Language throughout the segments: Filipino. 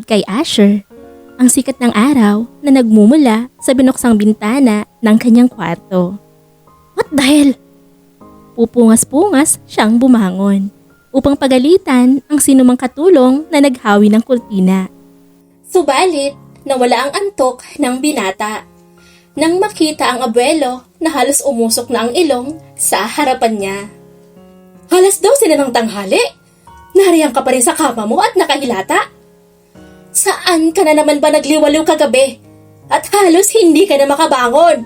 kay Asher ang sikat ng araw na nagmumula sa binuksang bintana ng kanyang kwarto. What the hell? Pupungas-pungas siyang bumangon upang pagalitan ang sinumang katulong na naghawi ng kurtina. Subalit, nawala ang antok ng binata nang makita ang abuelo na halos umusok na ang ilong sa harapan niya. Halas 12 na ng tanghali. Nariyan ka pa rin sa kama mo at nakahilata. Saan ka na naman ba nagliwaliw kagabi? At halos hindi ka na makabangon.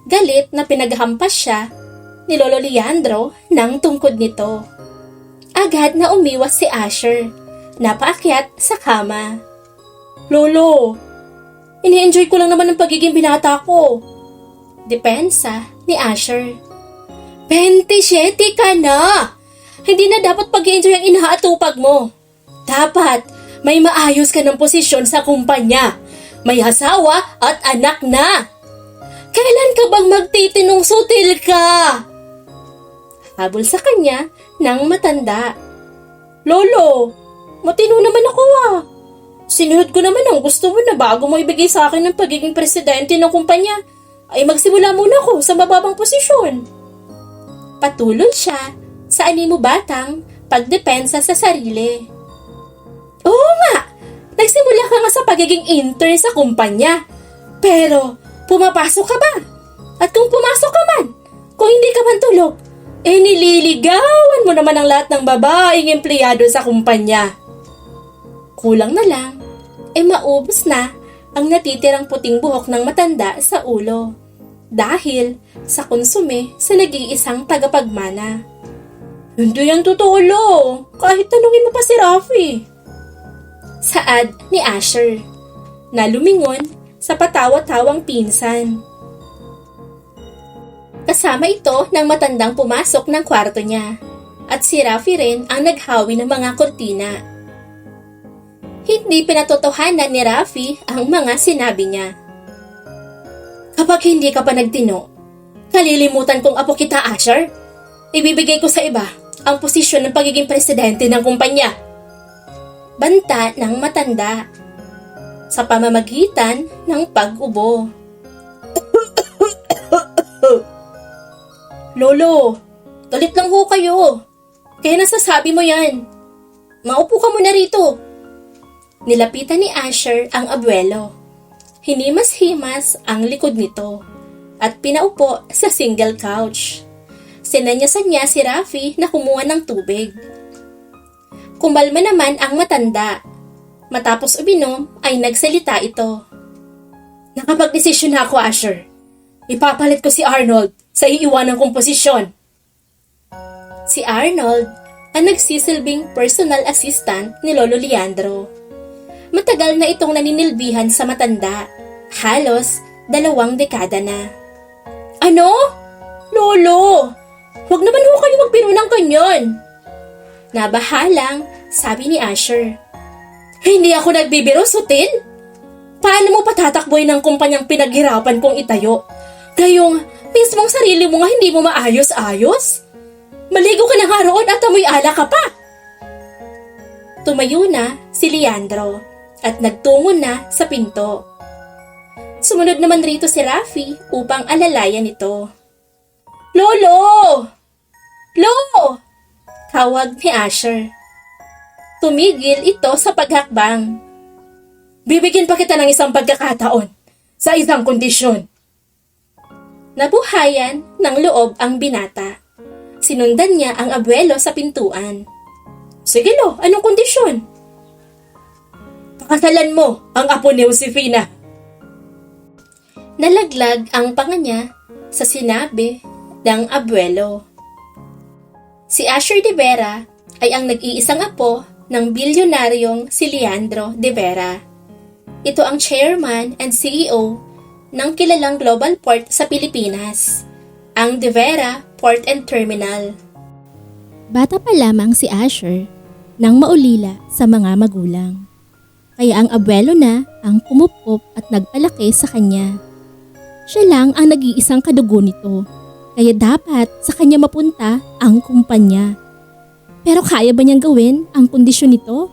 Galit na pinaghampas siya ni Lolo Leandro ng tungkod nito. Agad na umiwas si Asher na paakyat sa kama. Lolo, ini-enjoy ko lang naman ang pagiging binata ko. Depensa ni Asher. 27 ka na! Hindi na dapat pag-i-enjoy ang inaatupag mo. Dapat may maayos ka ng posisyon sa kumpanya. May asawa at anak na. Kailan ka bang magtitinong sutil ka? Habol sa kanya ng matanda. Lolo, matino naman ako ah. Sinunod ko naman ang gusto mo na bago mo ibigay sa akin ng pagiging presidente ng kumpanya, ay magsimula muna ako sa mababang posisyon. Patuloy siya sa animo batang pagdepensa sa sarili. Oo nga, nagsimula ka nga sa pagiging intern sa kumpanya. Pero, pumapasok ka ba? At kung pumasok ka man, kung hindi ka man tulog, nililigawan mo naman ang lahat ng babaeng empleyado sa kumpanya. Kulang na lang, maubos na ang natitirang puting buhok ng matanda sa ulo. Dahil sa konsume sa nag-iisang tagapagmana. Hindi yan totoo, Lo. Kahit tanungin mo pa si Rafi. Saad ni Asher na lumingon sa patawa-tawang pinsan. Kasama ito ng matandang pumasok ng kwarto niya at si Rafi rin ang naghawi ng mga kurtina. Hindi pinatotohanan ni Rafi ang mga sinabi niya. Kapag hindi ka pa nagtino, kalilimutan kong apo kita, Asher. Ibibigay ko sa iba ang posisyon ng pagiging presidente ng kumpanya. Banta ng matanda sa pamamagitan ng pag-ubo. Lolo, galit lang ho kayo. Kaya nasasabi mo yan. Maupo ka muna rito. Nilapitan ni Asher ang abuelo. Hinimas-himas ang likod nito at pinaupo sa single couch. Sinanyasan niya si Rafi na kumuha ng tubig. Kumalma naman ang matanda. Matapos uminom ay nagsalita ito. Nakapag-desisyon na ako, Asher. Ipapalit ko si Arnold sa iiwanang kong posisyon. Si Arnold ang nagsisilbing personal assistant ni Lolo Leandro. Matagal na itong naninilbihan sa matanda. Halos 2 dekada na. Ano? Lolo! Huwag naman ho kayo magbiro ng kanyan. Nabahalang, sabi ni Asher. Hindi ako nagbibiro, Sutil. Paano mo patatakboy ng kumpanyang pinaghirapan kong itayo? Gayong mismong sarili mo nga hindi mo maayos-ayos? Maligo ka na nga roon at amoy ala ka pa. Tumayo na si Leandro at nagtungo na sa pinto. Sumunod naman rito si Rafi upang alalayan ito. Lolo! Lo! Tawag ni Asher. Tumigil ito sa paghakbang. Bibigyan pa kita ng isang pagkakataon sa isang kondisyon. Nabuhayan ng loob ang binata. Sinundan niya ang abuelo sa pintuan. Sige Lo, anong kondisyon? Pakasalan mo ang apo ni Josefina. Nalaglag ang panga niya sa sinabi ng abuelo. Si Asher de Vera ay ang nag-iisang apo ng bilyonaryong si Leandro de Vera. Ito ang chairman and CEO ng kilalang global port sa Pilipinas, ang De Vera Port and Terminal. Bata pa lamang si Asher nang maulila sa mga magulang. Kaya ang abuelo na ang pumupop at nagpalaki sa kanya. Siya lang ang nag-iisang kadugo nito. Kaya dapat sa kanya mapunta ang kumpanya. Pero kaya ba niyang gawin ang kondisyon nito?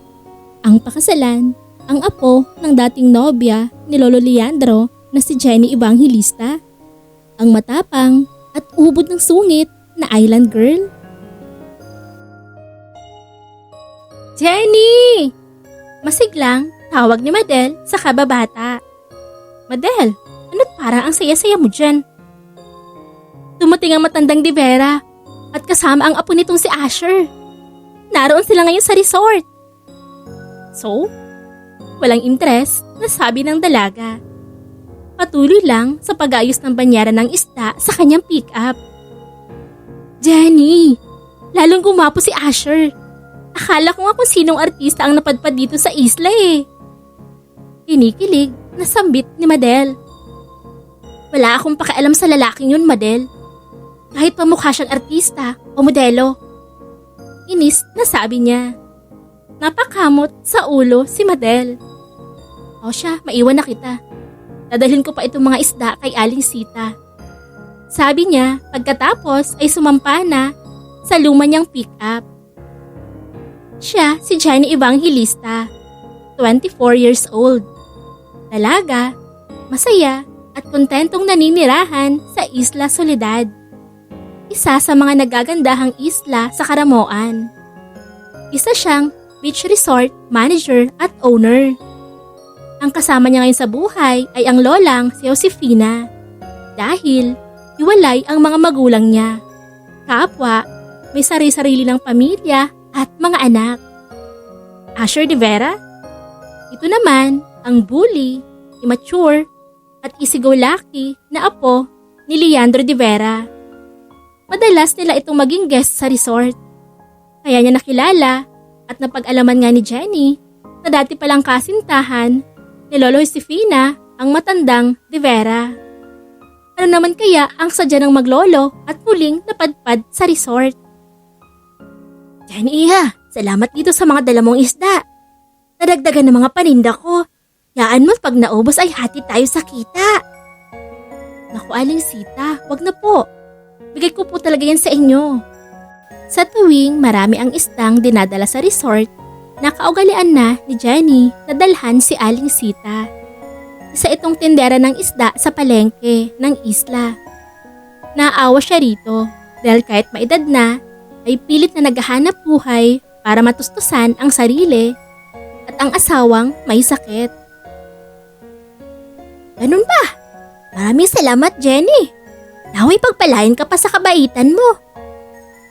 Ang pakasalan, ang apo ng dating nobya ni Lolo Leandro na si Jenny Evangelista. Ang matapang at ubod ng sungit na island girl. Jenny! Masiglang tawag ni Madel sa kababata. Madel, ano't parang ang saya-saya mo dyan? Dumating ang matandang Di Vera at kasama ang apo nitong si Asher. Naroon sila ngayon sa resort. So, walang interes na sabi ng dalaga. Patuloy lang sa pag-ayos ng banyaran ng isda sa kanyang pick-up. Jenny, lalong gumapo si Asher. Akala ko nga kung sinong artista ang napadpad dito sa isla eh. Kinikilig na sambit ni Madel. Wala akong pakialam sa lalaking yun, Madel. Kahit pamukha siyang artista o modelo. Inis na sabi niya. Napakamot sa ulo si Madel. O siya, maiwan na kita. Dadalhin ko pa itong mga isda kay Aling Sita. Sabi niya, pagkatapos ay sumampa na sa luma niyang pick-up. Siya si Jenny Evangelista, 24 years old. Dalaga, masaya at kontentong naninirahan sa Isla Soledad. Isa sa mga nagagandahang isla sa Karamoan. Isa siyang beach resort manager at owner. Ang kasama niya ngayon sa buhay ay ang lolang si Josefina. Dahil hiwalay ang mga magulang niya. Kapwa, may sarili-sarili ng pamilya at mga anak. Asher Di Vera? Ito naman ang bully, immature at easy-go-lucky na apo ni Leandro Di Vera. Madalas nila itong maging guest sa resort. Kaya niya nakilala at napag-alaman nga ni Jenny na dati palang kasintahan ni Lolo Josefina ang matandang Di Vera. Ano naman kaya ang sadya ng maglolo at muling napadpad sa resort? Jenny iha, salamat dito sa mga dala mong isda. Nadagdagan ng mga paninda ko. Yaan mo pag naubos ay hati tayo sa kita. Naku Aling Sita, wag na po. Bigay ko po talaga yan sa inyo. Sa tuwing marami ang isdang dinadala sa resort, nakaugalian na ni Jenny na dalhan si Aling Sita. Isa itong tindera ng isda sa palengke ng isla. Naawa siya rito dahil kahit maedad na, ay pilit na naghahanap buhay para matustusan ang sarili at ang asawang may sakit. Ganun ba? Maraming salamat Jenny. Naway pagpalain ka pa sa kabaitan mo.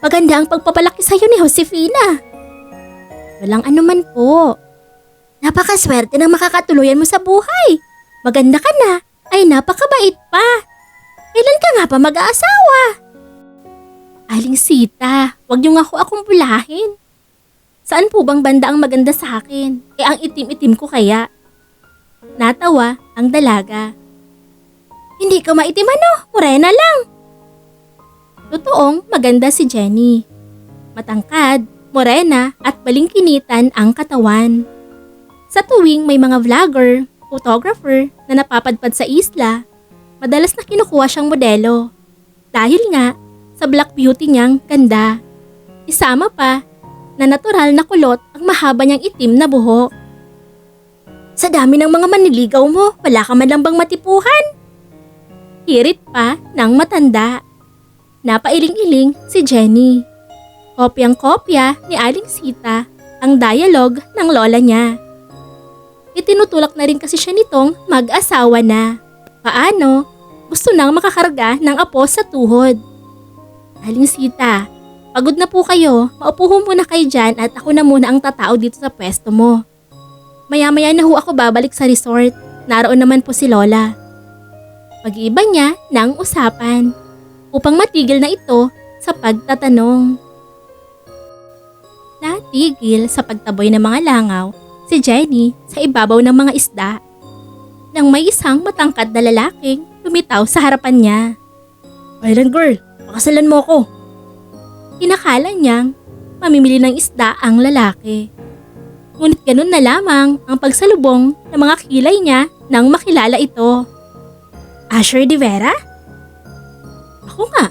Maganda ang pagpapalaki sa'yo ni Josefina. Walang anuman po. Napakaswerte ng makakatuluyan mo sa buhay. Maganda ka na, ay napakabait pa. Kailan ka nga pa mag-aasawa? Aling Sita, wag niyo nga akong bulahin. Saan po bang banda ang maganda sa akin? Ang itim-itim ko kaya. Natawa ang dalaga. Hindi ka maitim ano, morena lang. Totoong maganda si Jenny. Matangkad, morena at balingkinitan ang katawan. Sa tuwing may mga vlogger, photographer na napapadpad sa isla, madalas na kinukuha siyang modelo. Dahil nga sa black beauty niyang ganda. Isama pa na natural na kulot ang mahaba niyang itim na buhok. Sa dami ng mga manliligaw mo, wala ka man lang bang matipuhan? Hirit pa ng matanda. Napailing-iling si Jenny. Kopyang-kopya ni Aling Sita ang dialogue ng lola niya. Itinutulak na rin kasi siya nitong mag-asawa na. Paano? Gusto nang makakarga ng apo sa tuhod. Aling Sita, pagod na po kayo. Maupo ho muna kayo dyan at ako na muna ang tatao dito sa pwesto mo. Maya-maya na ho ako babalik sa resort. Naroon naman po si Lola. Pag-iiba niya ng usapan upang matigil na ito sa pagtatanong. Natigil sa pagtaboy ng mga langaw si Jenny sa ibabaw ng mga isda nang may isang matangkad na lalaking lumitaw sa harapan niya. Island girl, pakasalan mo ako. Inakala niyang mamimili ng isda ang lalaki. Ngunit ganun na lamang ang pagsalubong ng mga kilay niya nang makilala ito. Asher Di Vera? Ako nga.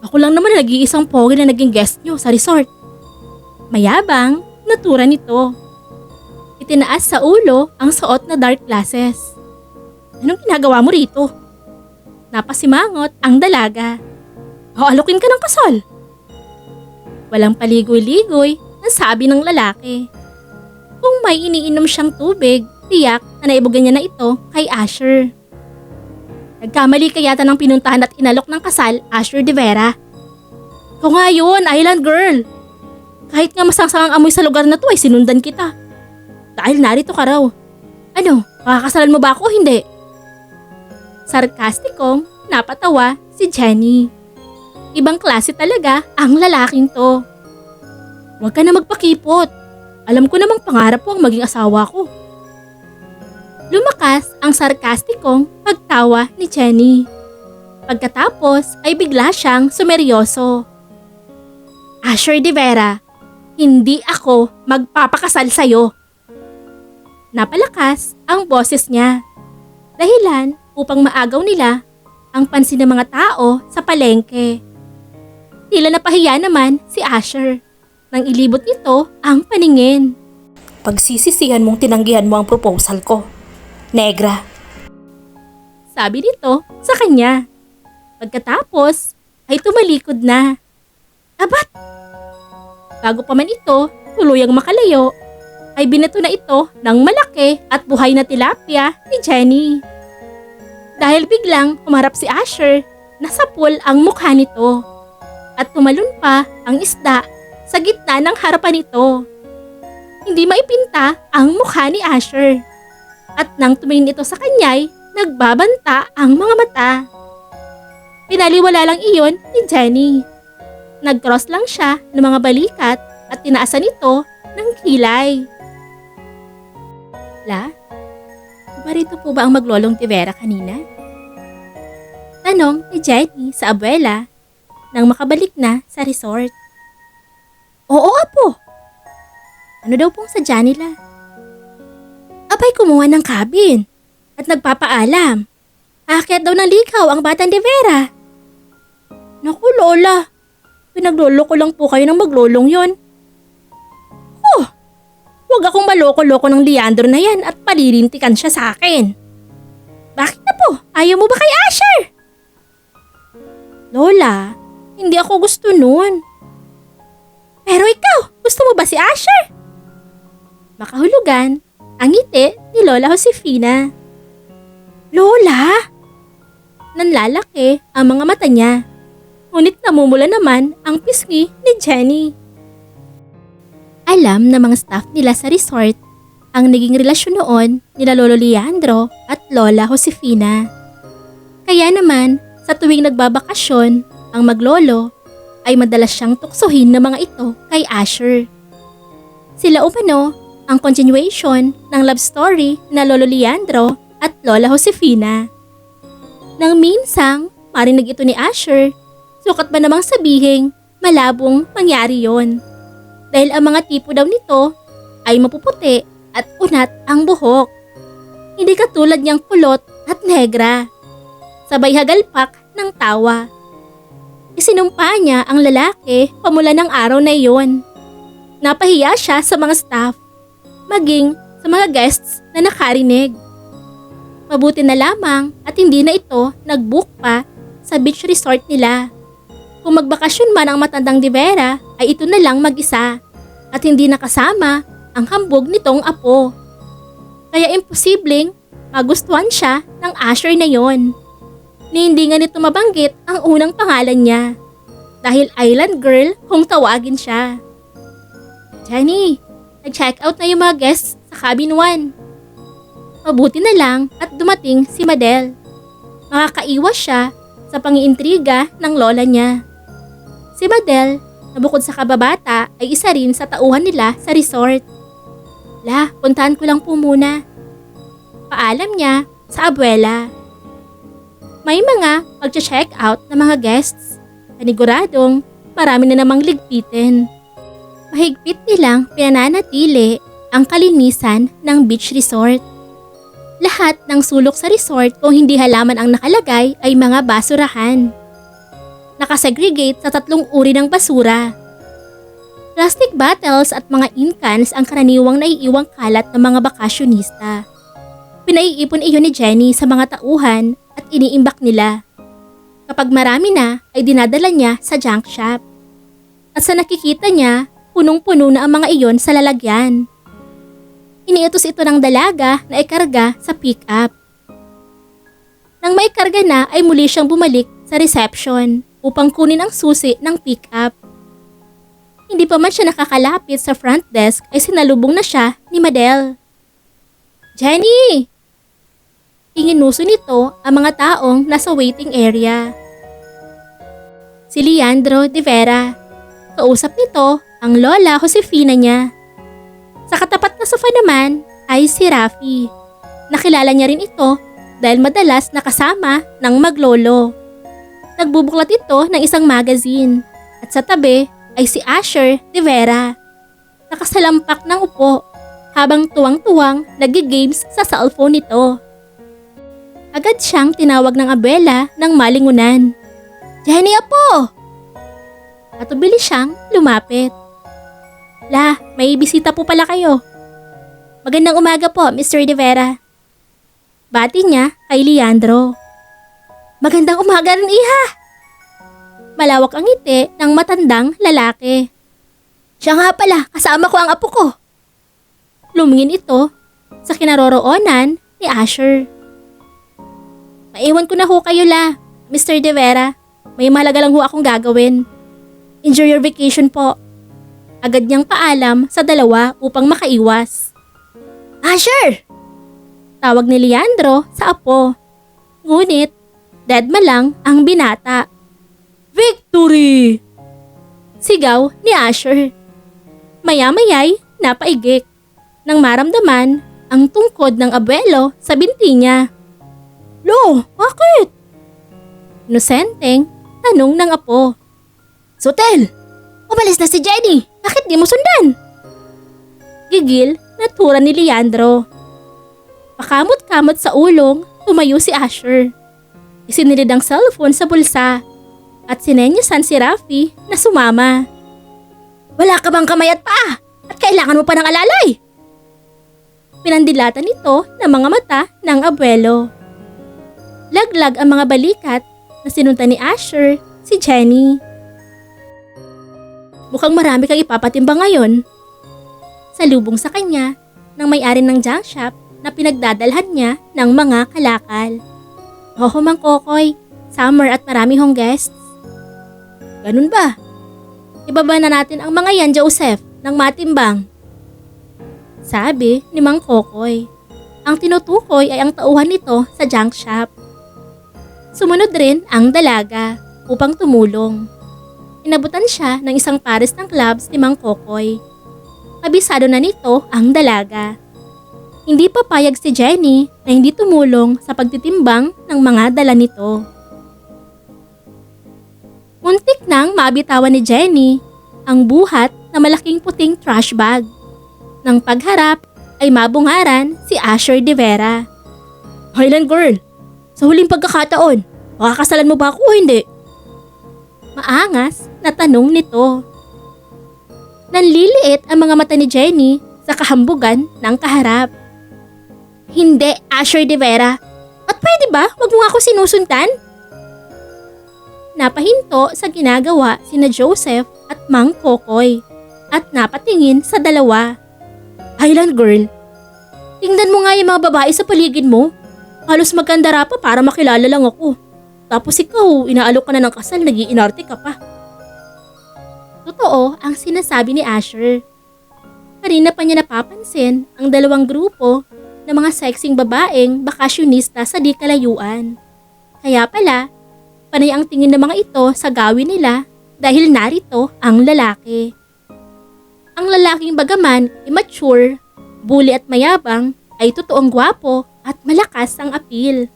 Ako lang naman nag-iisang pogi na naging guest niyo sa resort. Mayabang, natura nito. Itinaas sa ulo ang suot na dark glasses. Anong ginagawa mo rito? Napasimangot ang dalaga. Aalokin ka ng kasal. Walang paligoy-ligoy na sabi ng lalaki. Kung may iniinom siyang tubig, tiyak na naibugan niya na ito kay Asher. Nagkamali kayata ng pinuntahan at inalok ng kasal, Asher de Vera. Ikaw nga yun, Island Girl. Kahit nga masangsangang amoy sa lugar na to ay sinundan kita. Dahil narito ka raw. Ano, makakasalan mo ba ako o hindi? Sarkastikong napatawa si Jenny. Ibang klase talaga ang lalaking to. Huwag ka na magpakipot. Alam ko namang pangarap mo ang maging asawa ko. Lumakas ang sarkastikong pagtawa ni Jenny. Pagkatapos ay bigla siyang sumeryoso. Asher de Vera, hindi ako magpapakasal sa'yo. Napalakas ang boses niya. Dahilan upang maagaw nila ang pansin ng mga tao sa palengke. Tila napahiya naman si Asher nang ilibot nito ang paningin. Pagsisisihan mong tinanggihan mo ang proposal ko, Negra. Sabi nito sa kanya. Pagkatapos ay tumalikod na. Abat! Bago pa man ito tuluyang makalayo, ay binato na ito ng malaki at buhay na tilapia ni Jenny. Dahil biglang humarap si Asher, nasapul ang mukha nito at tumalon pa ang isda sa gitna ng harapan nito. Hindi maipinta ang mukha ni Asher at nang tumingin ito sa kanya'y nagbabanta ang mga mata. Pinaliwala lang iyon ni Jenny. Nag-cross lang siya ng mga balikat at tinaasan ito ng kilay. La, marito po ba ang maglolong de Vera kanina? Tanong ni Jenny sa abuela nang makabalik na sa resort. Oo, apo. Ano daw pong sadya nila? Abay kumuha ng cabin at nagpapaalam. Aakyat daw ng likaw ang batang de Vera. Naku, Lola. Pinaglolo ko lang po kayo ng maglolong yon. Huwag akong maloko-loko ng Leandro na yan at palilintikan siya sa akin. Bakit na po? Ayaw mo ba kay Asher? Lola, hindi ako gusto nun. Pero ikaw, gusto mo ba si Asher? Makahulugan ang ngiti ni Lola Josefina. Lola? Nanlalaki ang mga mata niya. Ngunit namumula naman ang pisngi ni Jenny. Alam ng mga staff nila sa resort ang naging relasyon noon nila Lolo Leandro at Lola Josefina. Kaya naman sa tuwing nagbabakasyon ang maglolo ay madalas siyang tuksohin ng mga ito kay Asher. Sila umano ang continuation ng love story na Lolo Leandro at Lola Josefina. Nang minsang marinig ito ni Asher, sukat ba namang sabihing malabong mangyari yon. Dahil ang mga tipo daw nito ay mapuputi at unat ang buhok. Hindi katulad niyang kulot at negra. Sabay hagalpak ng tawa. Isinumpa niya ang lalaki pamula ng araw na iyon. Napahiya siya sa mga staff, maging sa mga guests na nakarinig. Mabuti na lamang at hindi na ito nag-book pa sa beach resort nila. Kung magbakasyon man ang matandang de Vera ay ito na lang mag-isa at hindi nakasama ang hambog nitong apo. Kaya imposibleng magustuhan siya ng Asher na yon. Ni hindi nga nito mabanggit ang unang pangalan niya dahil Island Girl kung tawagin siya. Jenny, nag-check out na yung mga guests sa cabin 1. Mabuti na lang at dumating si Madel. Makakaiwas siya sa pangiintriga ng lola niya. Si Madel, na bukod sa kababata, ay isa rin sa tauhan nila sa resort. La, puntahan ko lang po muna. Paalam niya sa abuela. May mga mag-check out na mga guests. Paniguradong marami na namang ligpitin. Mahigpit nilang pinananatili ang kalinisan ng beach resort. Lahat ng sulok sa resort kung hindi halaman ang nakalagay ay mga basurahan. Nakasegregate sa 3 uri ng basura. Plastic bottles at mga incans ang karaniwang naiiwang kalat ng mga bakasyonista. Pinaiipon iyon ni Jenny sa mga tauhan at iniimbak nila. Kapag marami na ay dinadala niya sa junk shop. At sa nakikita niya, punong-puno na ang mga iyon sa lalagyan. Iniutos ito ng dalaga na ikarga sa pick-up. Nang may karga na ay muli siyang bumalik sa reception upang kunin ang susi ng pick-up. Hindi pa man siya nakakalapit sa front desk ay sinalubong na siya ni Madel. Jenny! Inginuso nito ang mga taong nasa waiting area. Si Leandro de Vera. Kausap nito ang lola Josefina niya. Sa katapat na sofa naman ay si Rafi. Nakilala niya rin ito dahil madalas nakasama ng maglolo. Nagbubuklat ito ng isang magazine at sa tabi ay si Asher de Vera. Nakasalampak ng upo habang tuwang-tuwang nag-games sa cellphone nito. Agad siyang tinawag ng abuela ng malingunan. Jenny, apo! At bilis siyang lumapit. La, may bisita po pala kayo. Magandang umaga po, Mr. de Vera. Bati niya kay Leandro. Magandang umaga rin, iha! Malawak ang ngiti ng matandang lalaki. Siya nga pala, kasama ko ang apo ko. Lumingin ito sa kinaroroonan ni Asher. Maiwan ko na ho kayo la, Mr. de Vera. May mahalaga lang ho akong gagawin. Enjoy your vacation po. Agad niyang paalam sa dalawa upang makaiwas. Asher! Tawag ni Leandro sa apo. Ngunit, deadma lang ang binata. Victory! Sigaw ni Asher. Maya-maya'y napaigik nang maramdaman ang tungkod ng abuelo sa binti niya. Lo, bakit? Inosenteng tanong ng apo. Sotel, umalis na si Jenny. Bakit di mo sundan? Gigil na tura ni Leandro. Pakamot-kamot sa ulong, tumayo si Asher. Isinilid ang cellphone sa bulsa at sinenyasan si Rafi na sumama. Wala ka bang kamay at paa? At kailangan mo pa ng alalay? Pinandilatan nito ng mga mata ng abuelo. Laglag ang mga balikat na sinunta ni Asher si Jenny. Mukhang marami kang ipapatimba ngayon. Salubong sa kanya ng may-ari ng junk shop na pinagdadalhan niya ng mga kalakal. Oo, Mang Kokoy, summer at marami hong guests. Ganun ba? Ibaba na natin ang mga yan, Joseph, ng matimbang. Sabi ni Mang Kokoy. Ang tinutukoy ay ang tauhan nito sa junk shop. Sumunod rin ang dalaga upang tumulong. Inabutan siya ng isang pares ng clubs ni Mang Kokoy. Kabisado na nito ang dalaga. Hindi papayag si Jenny na hindi tumulong sa pagtitimbang ng mga dala nito. Muntik nang mabitawan ni Jenny ang buhat na malaking puting trash bag. Nang pagharap ay mabungaran si Asher de Vera. Highland girl, sa huling pagkakataon, makakasalan mo ba ako o hindi? Maangas na tanong nito. Nanliliit ang mga mata ni Jenny sa kahambugan ng kaharap. Hindi, Asher de Vera. At pwede ba wag mo ako sinusundan? Napahinto sa ginagawa sina Joseph at Mang Kokoy at napatingin sa dalawa. Highland girl, tingnan mo nga yung mga babae sa paligid mo. Halos magkandara pa para makilala lang ako. Tapos ikaw, inaalok ka na ng kasal, nag-iinarte ka pa. Totoo ang sinasabi ni Asher. Kanina pa niya napapansin ang dalawang grupo ng mga sexing babaeng bakasyonista sa di kalayuan. Kaya pala, panay ang tingin ng mga ito sa gawin nila dahil narito ang lalaki. Ang lalaking bagaman immature, bully at mayabang ay totoong gwapo at malakas ang apil.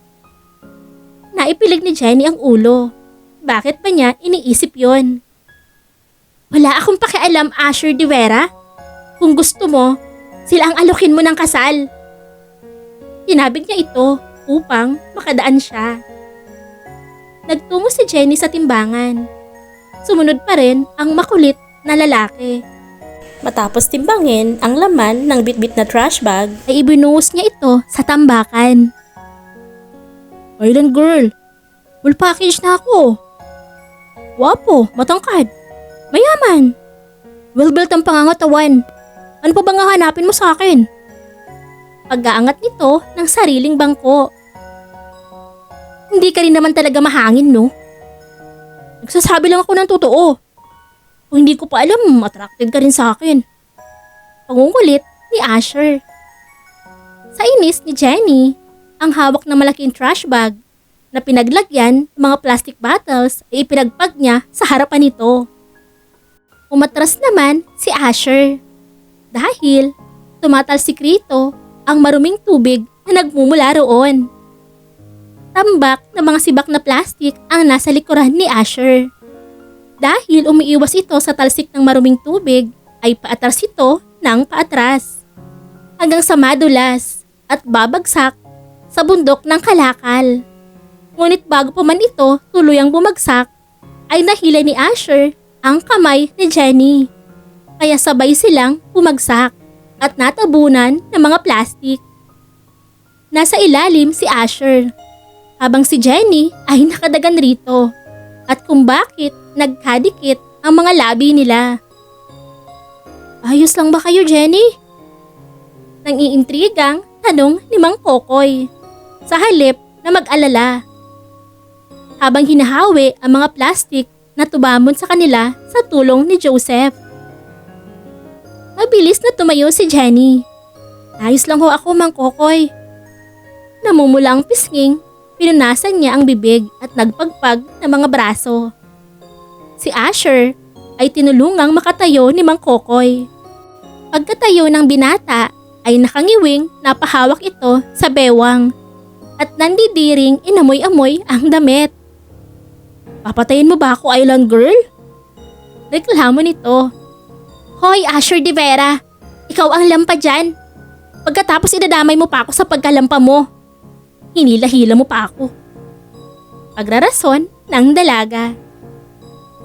Naipilig ni Jenny ang ulo. Bakit ba niya iniisip yon? Wala akong pakialam, Asher de Vera. Kung gusto mo, sila ang alokin mo ng kasal. Tinabig niya ito upang makadaan siya. Nagtungo si Jenny sa timbangan. Sumunod pa rin ang makulit na lalaki. Matapos timbangin ang laman ng bitbit na trash bag, ay ibinuhos niya ito sa tambakan. Island girl, full package na ako. Wapo, matangkad, mayaman. Well-built ang pangangatawan. Ano pa bang hahanapin mo sa akin? Pag-aangat nito ng sariling bangko. Hindi ka rin naman talaga mahangin, no? Nagsasabi lang ako ng totoo. Kung hindi ko pa alam, attracted ka rin sa akin. Pangungulit ni Asher. Sa inis ni Jenny, ang hawak na malaking trash bag na pinaglagyan ng mga plastic bottles ay ipinagpag niya sa harapan nito. Umatras naman si Asher dahil tumatalsik rito ang maruming tubig na nagmumula roon. Tambak na mga sibak na plastic ang nasa likuran ni Asher. Dahil umiiwas ito sa talsik ng maruming tubig, ay paatras ito ng paatras. Hanggang sa madulas at babagsak sa bundok ng kalakal. Ngunit bago pa man ito tuluyang bumagsak, ay nahila ni Asher ang kamay ni Jenny. Kaya sabay silang bumagsak at natabunan ng mga plastic. Nasa ilalim si Asher, habang si Jenny ay nakadagan rito at kung bakit nagkadikit ang mga labi nila. Ayos lang ba kayo, Jenny? Nang iintrigang tanong ni Mang Kokoy sa halip na mag-alala. Habang hinahawi ang mga plastic na tubamon sa kanila sa tulong ni Joseph. Mabilis na tumayo si Jenny. Ayos lang ho ako, Mang Kokoy. Namumula ang pisnging. Pinunasan niya ang bibig at nagpagpag ng mga braso. Si Asher ay tinulungang makatayo ni Mang Kokoy. Pagkatayo ng binata ay nakangiwing napahawak ito sa bewang at nandidiring inamoy-amoy ang damit. Papatayin mo ba ako, Island Girl? Reklamo nito. Hoy, Asher de Vera, ikaw ang lampa dyan. Pagkatapos idadamay mo pa ako sa pagkalampa mo. Hinila-hila mo pa ako. Pagrarason ng dalaga.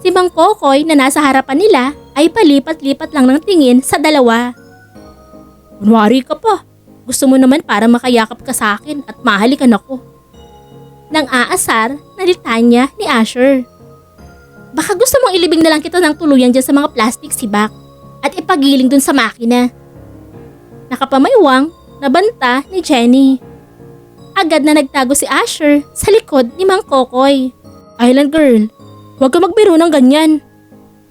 Si Mang Kokoy na nasa harapan nila ay palipat-lipat lang ng tingin sa dalawa. Kunwari ka pa. Gusto mo naman para makayakap ka sa akin at mahalikan ako. Nang aasar na litanya ni Asher. Baka gusto mong ilibing na lang kita ng tuluyan dyan sa mga plastic sibak at ipagiling dun sa makina. Nakapamaywang na banta ni Jenny. Agad na nagtago si Asher sa likod ni Mang Kokoy. Island Girl, huwag ka magbiro ng ganyan.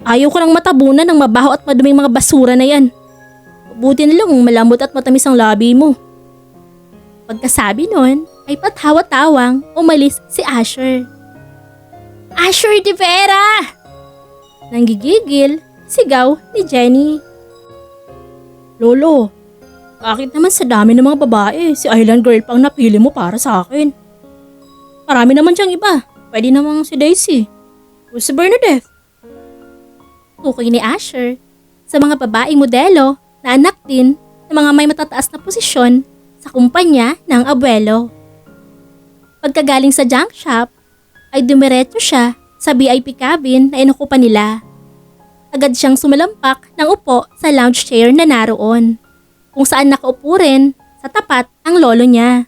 Ayaw ko nang matabunan ng mabaho at maduming mga basura na yan. Buti na lang malambot at matamis ang labi mo. Pagkasabi nun, ay patawa-tawang umalis si Asher. Asher de Vera! Nanggigigil, sigaw ni Jenny. Lolo, bakit naman sa dami ng mga babae, si Island Girl pang napili mo para sa akin? Marami naman siyang iba. Pwede namang si Daisy. O si Bernadette. Tukoy ni Asher sa mga babaeng modelo na anak din ng mga may matataas na posisyon sa kumpanya ng abuelo. Pagkagaling sa junk shop, ay dumiretso siya sa VIP cabin na inukupan nila. Agad siyang sumalampak ng upo sa lounge chair na naroon, kung saan nakaupo rin sa tapat ang lolo niya.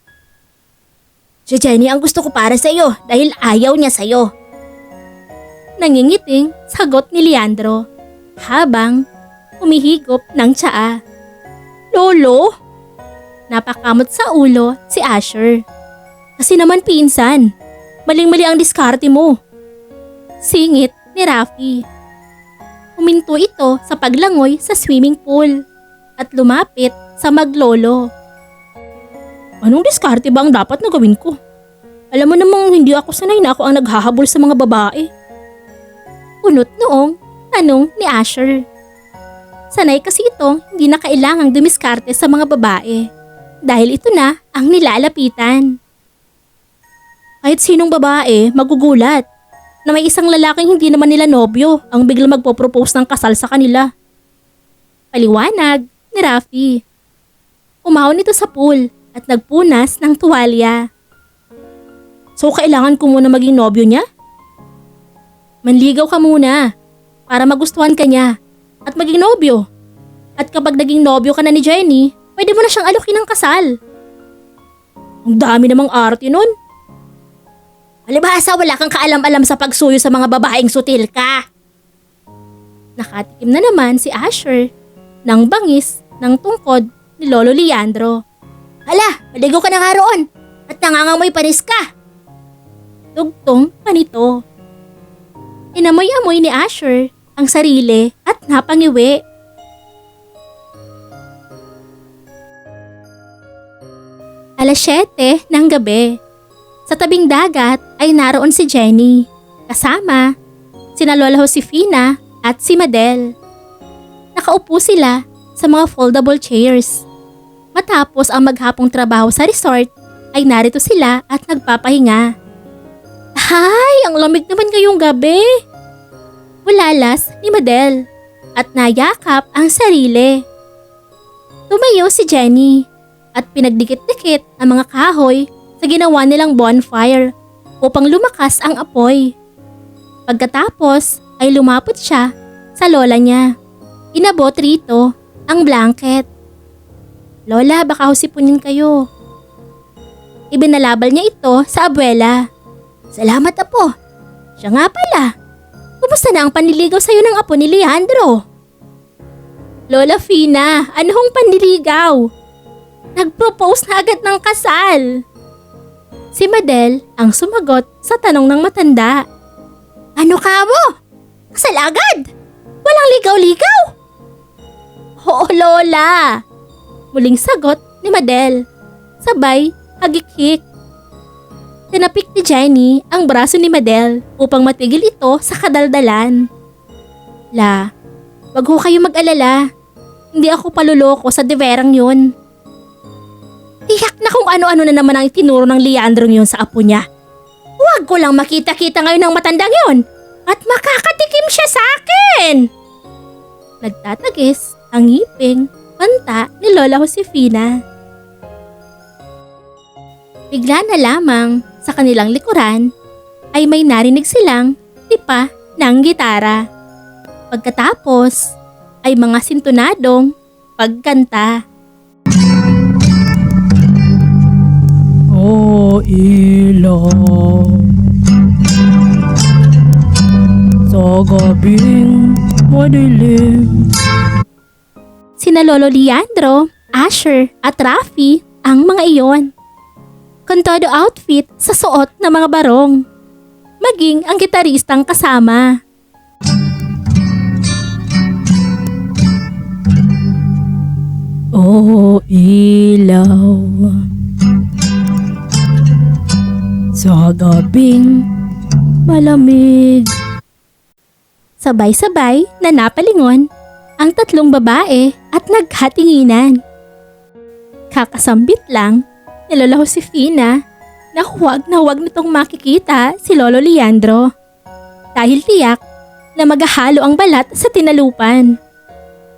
Si Jenny ang gusto ko para sa iyo dahil ayaw niya sa iyo. Nangingiting sagot ni Leandro habang humihigop ng tsaa. Lolo? Napakamot sa ulo si Asher. Kasi naman pinsan, maling-mali ang diskarte mo. Singit ni Rafi. Huminto ito sa paglangoy sa swimming pool at lumapit sa maglolo. Anong diskarte ba ang dapat na gawin ko? Alam mo namang hindi ako sanay na ako ang naghahabol sa mga babae. Punot noong tanong ni Asher. Sanay kasi itong hindi na kailangang dumiskarte sa mga babae dahil ito na ang nilalapitan. Kahit sinong babae magugulat na may isang lalaking hindi naman nila nobyo ang biglang magpo-propose ng kasal sa kanila. Paliwanag ni Rafi. Umahon ito sa pool at nagpunas ng tuwalya. So kailangan ko muna maging nobyo niya? Manligaw ka muna para magustuhan ka niya at maging nobyo. At kapag naging nobyo ka na ni Jenny, pwede mo na siyang alokin ng kasal. Ang dami namang arte nun. Alibhasa, wala kang kaalam-alam sa pagsuyo sa mga babaeng sutil ka. Nakatikim na naman si Asher ng bangis ng tungkod ni Lolo Leandro. Hala, maligo ka na nga roon at nangangamoy panis ka. Tugtong pa nito. Inamoy-amoy ni Asher ang sarili at napangiwi. Alas 7 ng gabi. Sa tabing dagat ay naroon si Jenny, kasama sina Lola Josefina at si Madel. Nakaupo sila sa mga foldable chairs. Matapos ang maghapong trabaho sa resort, ay narito sila at nagpapahinga. Ay, ang lamig naman ngayong gabi. Ulalas ni Madel at nayakap ang sarili. Tumayo si Jenny at pinagdikit-dikit ang mga kahoy sa ginawa nilang bonfire upang lumakas ang apoy. Pagkatapos ay lumapot siya sa lola niya. Inabot rito ang blanket. Lola, baka husipunin kayo. Ibinalabal niya ito sa abuela. Salamat apo. Siya nga pala. Kumusta na ang panliligaw sa'yo ng apo ni Leandro? Lola Fina, anong panliligaw? Nag-propose na agad ng kasal. Si Madel ang sumagot sa tanong ng matanda. Ano ka mo? Kasal agad? Walang ligaw-ligaw? Oo, Lola. Muling sagot ni Madel. Sabay, hagik-hik. Tinapik ni Jenny ang braso ni Madel upang matigil ito sa kadaldalan. La, wag ho kayo mag-alala. Hindi ako paluloko sa deverang yun. Tiyak na kung ano-ano na naman ang itinuro ng Leandro yun sa apo niya. Huwag ko lang makita-kita ngayon ng matandang yun at makakatikim siya sa akin. Nagtatagis ang ngiping kanta ni Lola Josefina. Bigla na lamang sa kanilang likuran ay may narinig silang tipa ng gitara. Pagkatapos ay mga sintonadong pagkanta. O ilaw sa gabing madilim. Sina Lolo Leandro, Asher at Rafi ang mga iyon. Kontado outfit sa suot ng mga barong. Maging ang gitaristang kasama. O ilaw sa gabing malamig. Sabay-sabay na napalingon ang tatlong babae at naghatinginan. Kakasambit lang ni Lola Josefina na huwag nitong makikita si Lolo Leandro dahil tiyak na maghahalo ang balat sa tinalupan.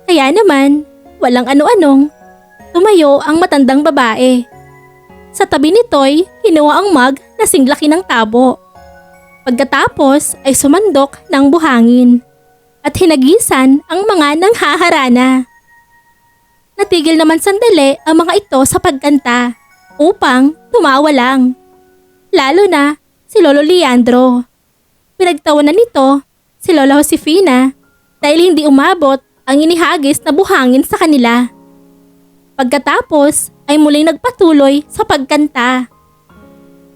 Kaya naman, walang ano-anong, tumayo ang matandang babae. Sa tabi nito'y kinuha ang mug na singlaki ng tabo. Pagkatapos ay sumandok ng buhangin at hinagisan ang mga nanghaharana. Natigil naman sandali ang mga ito sa pagkanta upang tumawa lang. Lalo na si Lolo Leandro. Pinagtawanan nito si Lola Josefina dahil hindi umabot ang inihagis na buhangin sa kanila. Pagkatapos ay muling nagpatuloy sa pagkanta.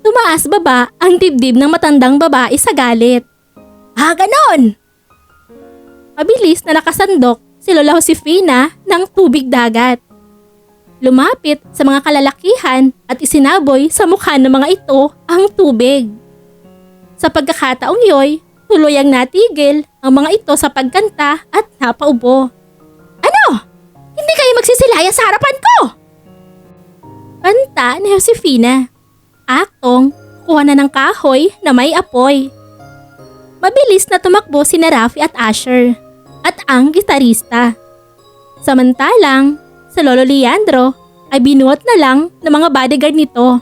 Tumaas baba ang dibdib ng matandang babae sa galit. Ganon! Mabilis na nakasandok si Lola Josefina ng tubig dagat. Lumapit sa mga kalalakihan at isinaboy sa mukha ng mga ito ang tubig. Sa pagkakataong yoy, tuluyang natigil ang mga ito sa pagkanta at napaubo. Ano? Hindi kayo magsisilaya sa harapan ko! Kanta ni Josefina. Aktong kuha na ng kahoy na may apoy. Mabilis na tumakbo si Rafi at Asher at ang gitarista. Samantalang sa Lolo Leandro ay binuhat na lang ng mga bodyguard nito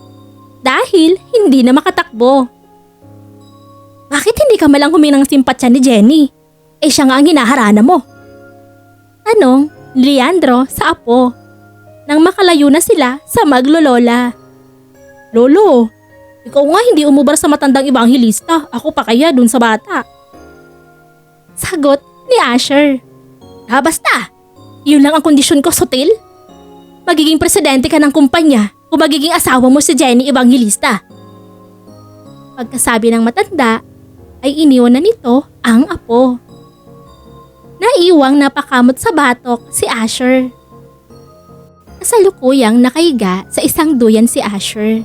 dahil hindi na makatakbo. Bakit hindi ka malang huminang simpatsya ni Jenny? Eh siya nga ang hinaharana mo. Tanong ni Leandro sa apo nang makalayo na sila sa maglolola. Lolo, ikaw nga hindi umubra sa matandang ibanghilista. Ako pa kaya dun sa bata. Sagot ni Asher. Basta. Yun lang ang kondisyon ko, Sotil. Magiging presidente ka ng kumpanya kung magiging asawa mo si Jenny Evangelista. Pagkasabi ng matanda, ay iniwan na nito ang apo. Naiwang napakamot sa batok si Asher. Kasalukuyang nakahiga sa isang duyan si Asher.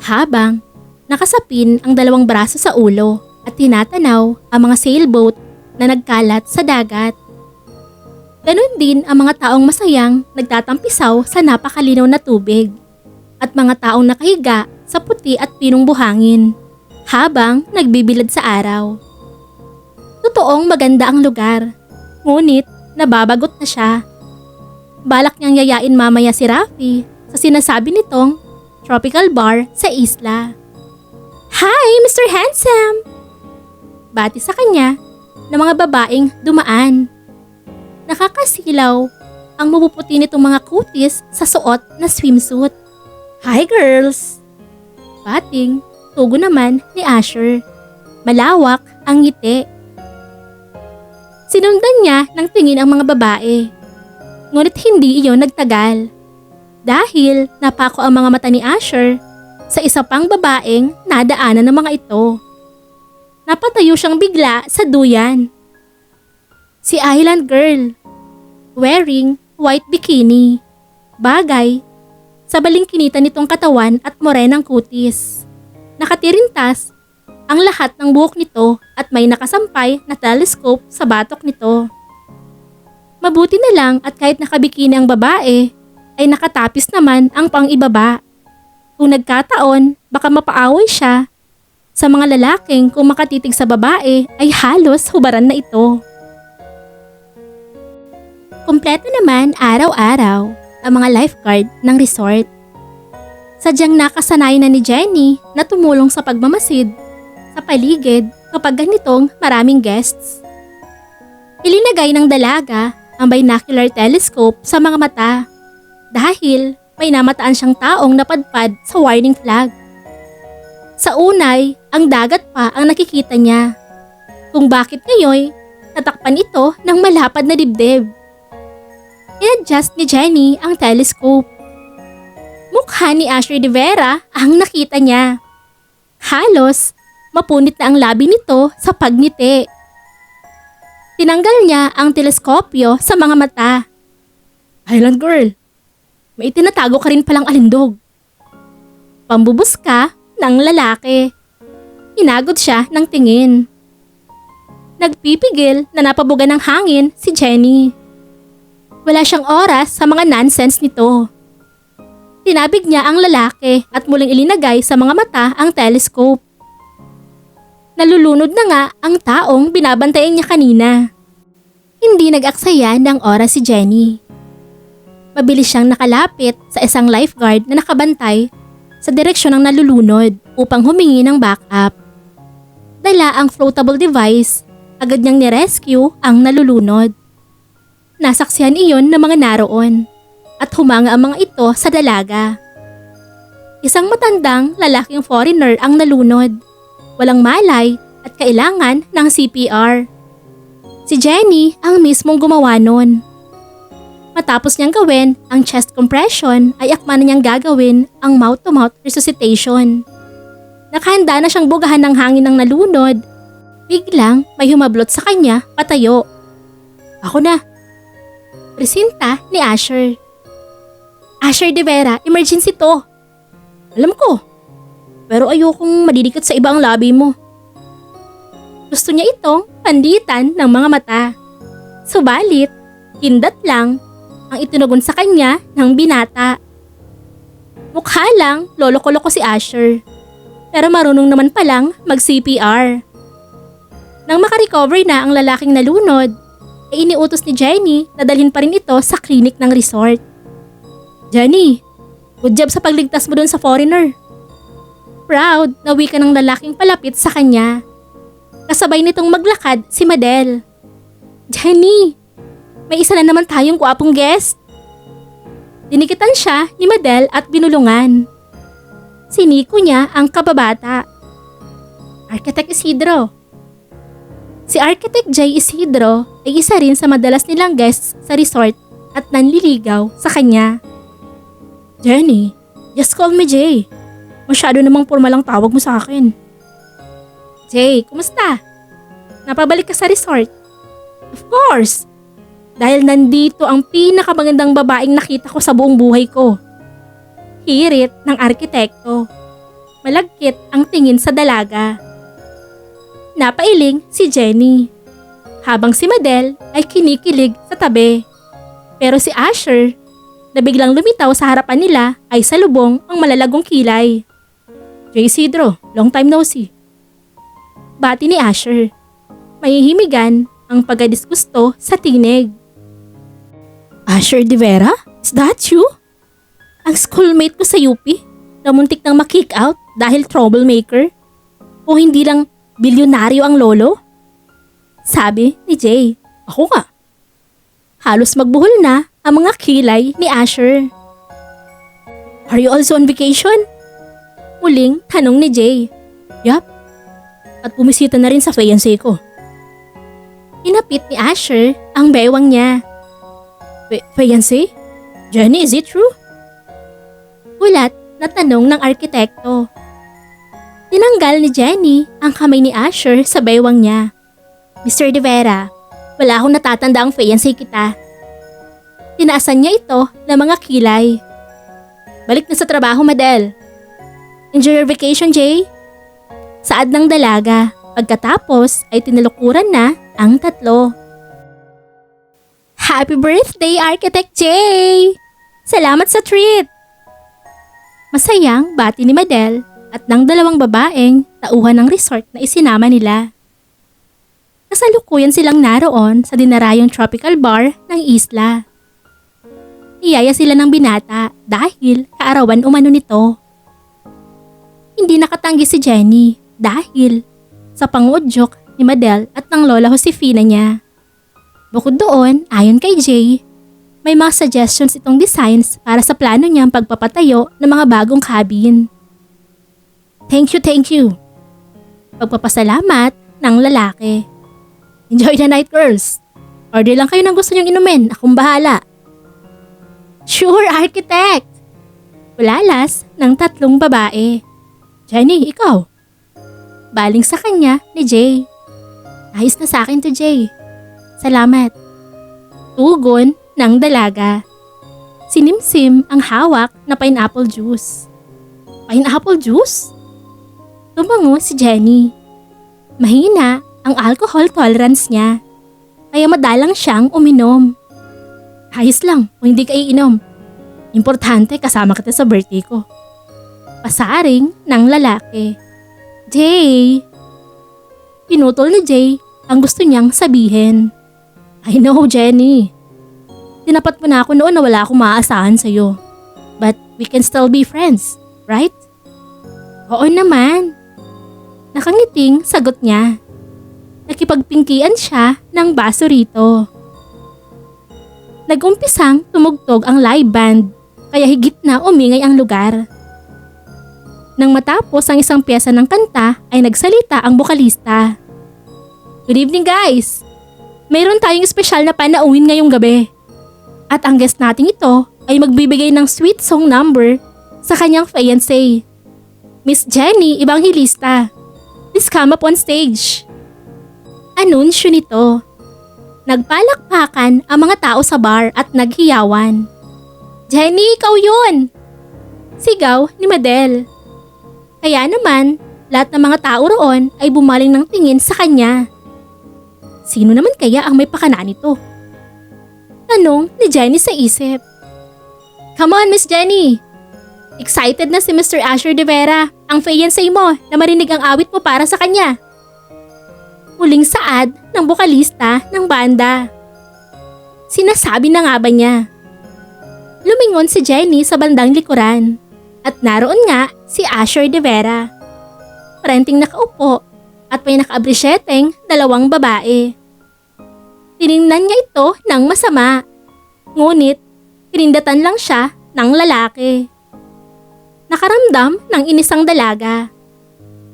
Habang nakasapin ang dalawang braso sa ulo at tinatanaw ang mga sailboat na nagkalat sa dagat. Ganon din ang mga taong masayang nagtatampisaw sa napakalinaw na tubig at mga taong nakahiga sa puti at pinong buhangin habang nagbibilad sa araw. Totoong maganda ang lugar, ngunit nababagot na siya. Balak niyang yayain mamaya si Rafi sa sinasabi nitong tropical bar sa isla. Hi, Mr. Handsome! Bati sa kanya ng mga babaeng dumaan. Nakakasilaw ang mapuputi nitong mga kutis sa suot na swimsuit. Hi, girls! Bating, tugo naman ni Asher. Malawak ang ngiti. Sinundan niya ng tingin ang mga babae. Ngunit hindi iyon nagtagal. Dahil napako ang mga mata ni Asher sa isa pang babaeng nadaanan ng mga ito. Napatayo siyang bigla sa duyan. Si Island Girl, wearing white bikini. Bagay sa balingkinita nitong katawan at morenang kutis. Nakatirintas ang lahat ng buhok nito at may nakasampay na telescope sa batok nito. Mabuti na lang at kahit nakabikini ang babae, ay nakatapis naman ang pang-ibaba. Kung nagkataon, baka mapaaway siya. Sa mga lalaking kung makatitig sa babae ay halos hubaran na ito. Kumpleto naman araw-araw ang mga lifeguard ng resort. Sadyang nakasanay na ni Jenny na tumulong sa pagmamasid sa paligid kapag ganitong maraming guests. Ilinagay ng dalaga ang binocular telescope sa mga mata dahil may namataan siyang taong napadpad sa warning flag. Sa unay, ang dagat pa ang nakikita niya. Kung bakit ngayon, natakpan ito ng malapad na dibdib. I-adjust ni Jenny ang telescope. Mukha ni Asher de Vera ang nakita niya. Halos, mapunit na ang labi nito sa pagngiti. Tinanggal niya ang teleskopyo sa mga mata. Island Girl, may itinatago ka rin palang alindog. Pambubus ka ng lalaki. Inagod siya ng tingin. Nagpipigil na napabugan ng hangin si Jenny. Wala siyang oras sa mga nonsense nito. Tinabig niya ang lalaki at muling ilinagay sa mga mata ang telescope. Nalulunod na nga ang taong binabantayan niya kanina. Hindi nag-aksaya ng oras si Jenny. Mabilis siyang nakalapit sa isang lifeguard na nakabantay sa direksyon ng nalulunod upang humingi ng backup. Dala ang floatable device, agad niyang nirescue ang nalulunod. Nasaksihan iyon ng mga naroon at humanga ang mga ito sa dalaga. Isang matandang lalaking foreigner ang nalunod. Walang malay at kailangan ng CPR. Si Jenny ang mismong gumawa nun. Matapos niyang gawin ang chest compression ay akma na niyang gagawin ang mouth-to-mouth resuscitation. Nakahanda na siyang bugahan ng hangin ng nalunod. Biglang may humablot sa kanya patayo. Ako na. Presinta ni Asher. Asher de Vera, emergency to. Alam ko. Pero ayokong madidikit sa iba ang labi mo. Gusto niya itong panditan ng mga mata. Subalit, kindat lang ang itinugon sa kanya ng binata. Mukha lang lolo-koloko si Asher. Pero marunong naman palang mag-CPR. Nang makarecover na ang lalaking nalunod, ay iniutos ni Jenny na dalhin pa rin ito sa klinik ng resort. Jenny, good job sa pagligtas mo dun sa foreigner. Proud na wika ng lalaking palapit sa kanya. Kasabay nitong maglakad si Madel. Jenny, may isa na naman tayong gwapong guest. Dinikitan siya ni Madel at binulungan. Siniko niya ang kababata. Architect Isidro. Si Architect Jay Isidro ay isa rin sa madalas nilang guests sa resort at nanliligaw sa kanya. Jenny, just call me Jay. Masyado namang formal ang tawag mo sa akin. Jay, kumusta? Napabalik ka sa resort? Of course! Dahil nandito ang pinakamagandang babaeng nakita ko sa buong buhay ko. Hirit ng arkitekto. Malagkit ang tingin sa dalaga. Napailing si Jenny. Habang si Madel ay kinikilig sa tabi. Pero si Asher, na biglang lumitaw sa harapan nila ay salubong ang malalagong kilay. Jay Isidro, long time no see. Bati ni Asher. Mahihimigan ang pagkadisgusto sa tinig. Asher De Vera? Is that you? Ang schoolmate ko sa UP na muntik nang ma-kick out dahil troublemaker? O hindi lang bilyonaryo ang lolo? Sabi ni Jay. Ako nga. Halos magbuhol na ang mga kilay ni Asher. Are you also on vacation? Muling tanong ni Jay. Yup. At bumisita na rin sa fiancé ko. Hinapit ni Asher ang bewang niya. Fiancé? Jenny, is it true? Ulat na tanong ng arkitekto. Tinanggal ni Jenny ang kamay ni Asher sa bewang niya. Mr. De Vera, wala akong natatanda ang fiancé kita. Tinaasan niya ito ng mga kilay. Balik na sa trabaho, Madel. Enjoy your vacation, Jay. Saad ng dalaga. Pagkatapos ay tinalukuran na ang tatlo. Happy birthday, Architect Jay! Salamat sa treat! Masayang bati ni Madel at ng dalawang babaeng tauhan ng resort na isinama nila. Kasalukuyan silang naroon sa dinarayong tropical bar ng isla. Niyaya sila ng binata dahil kaarawan umano nito. Hindi nakatanggi si Jenny dahil sa pangudyok ni Madel at ng lola Josefina niya. Bukod doon, ayon kay Jay, may mga suggestions itong designs para sa plano niyang pagpapatayo ng mga bagong cabin. Thank you. Pagpapasalamat ng lalaki. Enjoy the night, girls. Order lang kayo ng gusto niyong inumin, akong bahala. Sure, Architect! Ulalas ng tatlong babae. Jenny, ikaw. Baling sa kanya ni Jay. Ayos na sa akin to, Jay. Salamat. Tugon ng dalaga. Sinimsim ang hawak na pineapple juice. Pineapple juice? Tumango si Jenny. Mahina ang alcohol tolerance niya, kaya madalang siyang uminom. Ayos lang kung hindi ka iinom. Importante kasama kita sa birthday ko. Pasaring ng lalaki. Jay! Pinutol ni Jay ang gusto niyang sabihin. I know, Jenny. Tinapat mo na ako noon na wala akong maaasahan sa'yo. But we can still be friends, right? Oo naman. Nakangiting sagot niya. Nakipagpingkian siya ng baso rito. Nagumpisang tumugtog ang live band, kaya higit na umingay ang lugar. Nang matapos ang isang pyesa ng kanta ay nagsalita ang bokalista. Good evening, guys! Mayroon tayong espesyal na panauhin ngayong gabi. At ang guest natin ito ay magbibigay ng sweet song number sa kanyang fiancé, Miss Jenny Evangelista. Please come up on stage. Anunsyo nito. Nagpalakpakan ang mga tao sa bar at naghiyawan. Jenny, ikaw yun! Sigaw ni Madel. Kaya naman, lahat ng mga tao roon ay bumaling ng tingin sa kanya. Sino naman kaya ang may pakana nito? Tanong ni Jenny sa isip. Come on, Miss Jenny! Excited na si Mr. Asher De Vera, ang fiancé mo, na marinig ang awit mo para sa kanya. Huling saad ng bokalista ng banda. Sinasabi na nga ba niya? Lumingon si Jenny sa bandang likuran at naroon nga si Asher De Vera. Parenting nakaupo at may nakaabrisheteng dalawang babae. tiningnan niya ito ng masama. Ngunit, pinindatan lang siya ng lalaki. Nakaramdam ng inisang dalaga.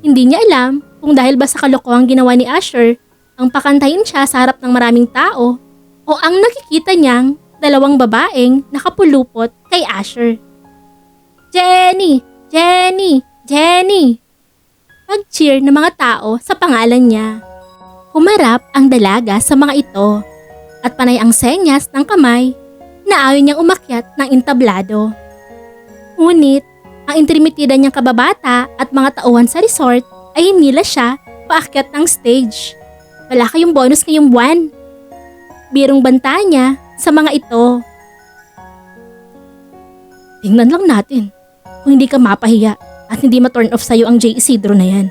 Hindi niya alam kung dahil ba sa kalokohang ginawa ni Asher ang pakantahin siya sa harap ng maraming tao o ang nakikita niyang dalawang babaeng nakapulupot kay Asher. Jenny! Jenny! Jenny! Pag-cheer ng mga tao sa pangalan niya. Humarap ang dalaga sa mga ito at panay ang senyas ng kamay na ayaw niyang umakyat ng entablado. Ngunit, ang intrimitida niyang kababata at mga tauhan sa resort ay hinila siya paakyat ng stage. Wala kayong bonus ngayong buwan. Birong banta niya sa mga ito. Tingnan lang natin kung hindi ka mapahiya at hindi ma-turn off sa'yo ang J. Isidro na yan.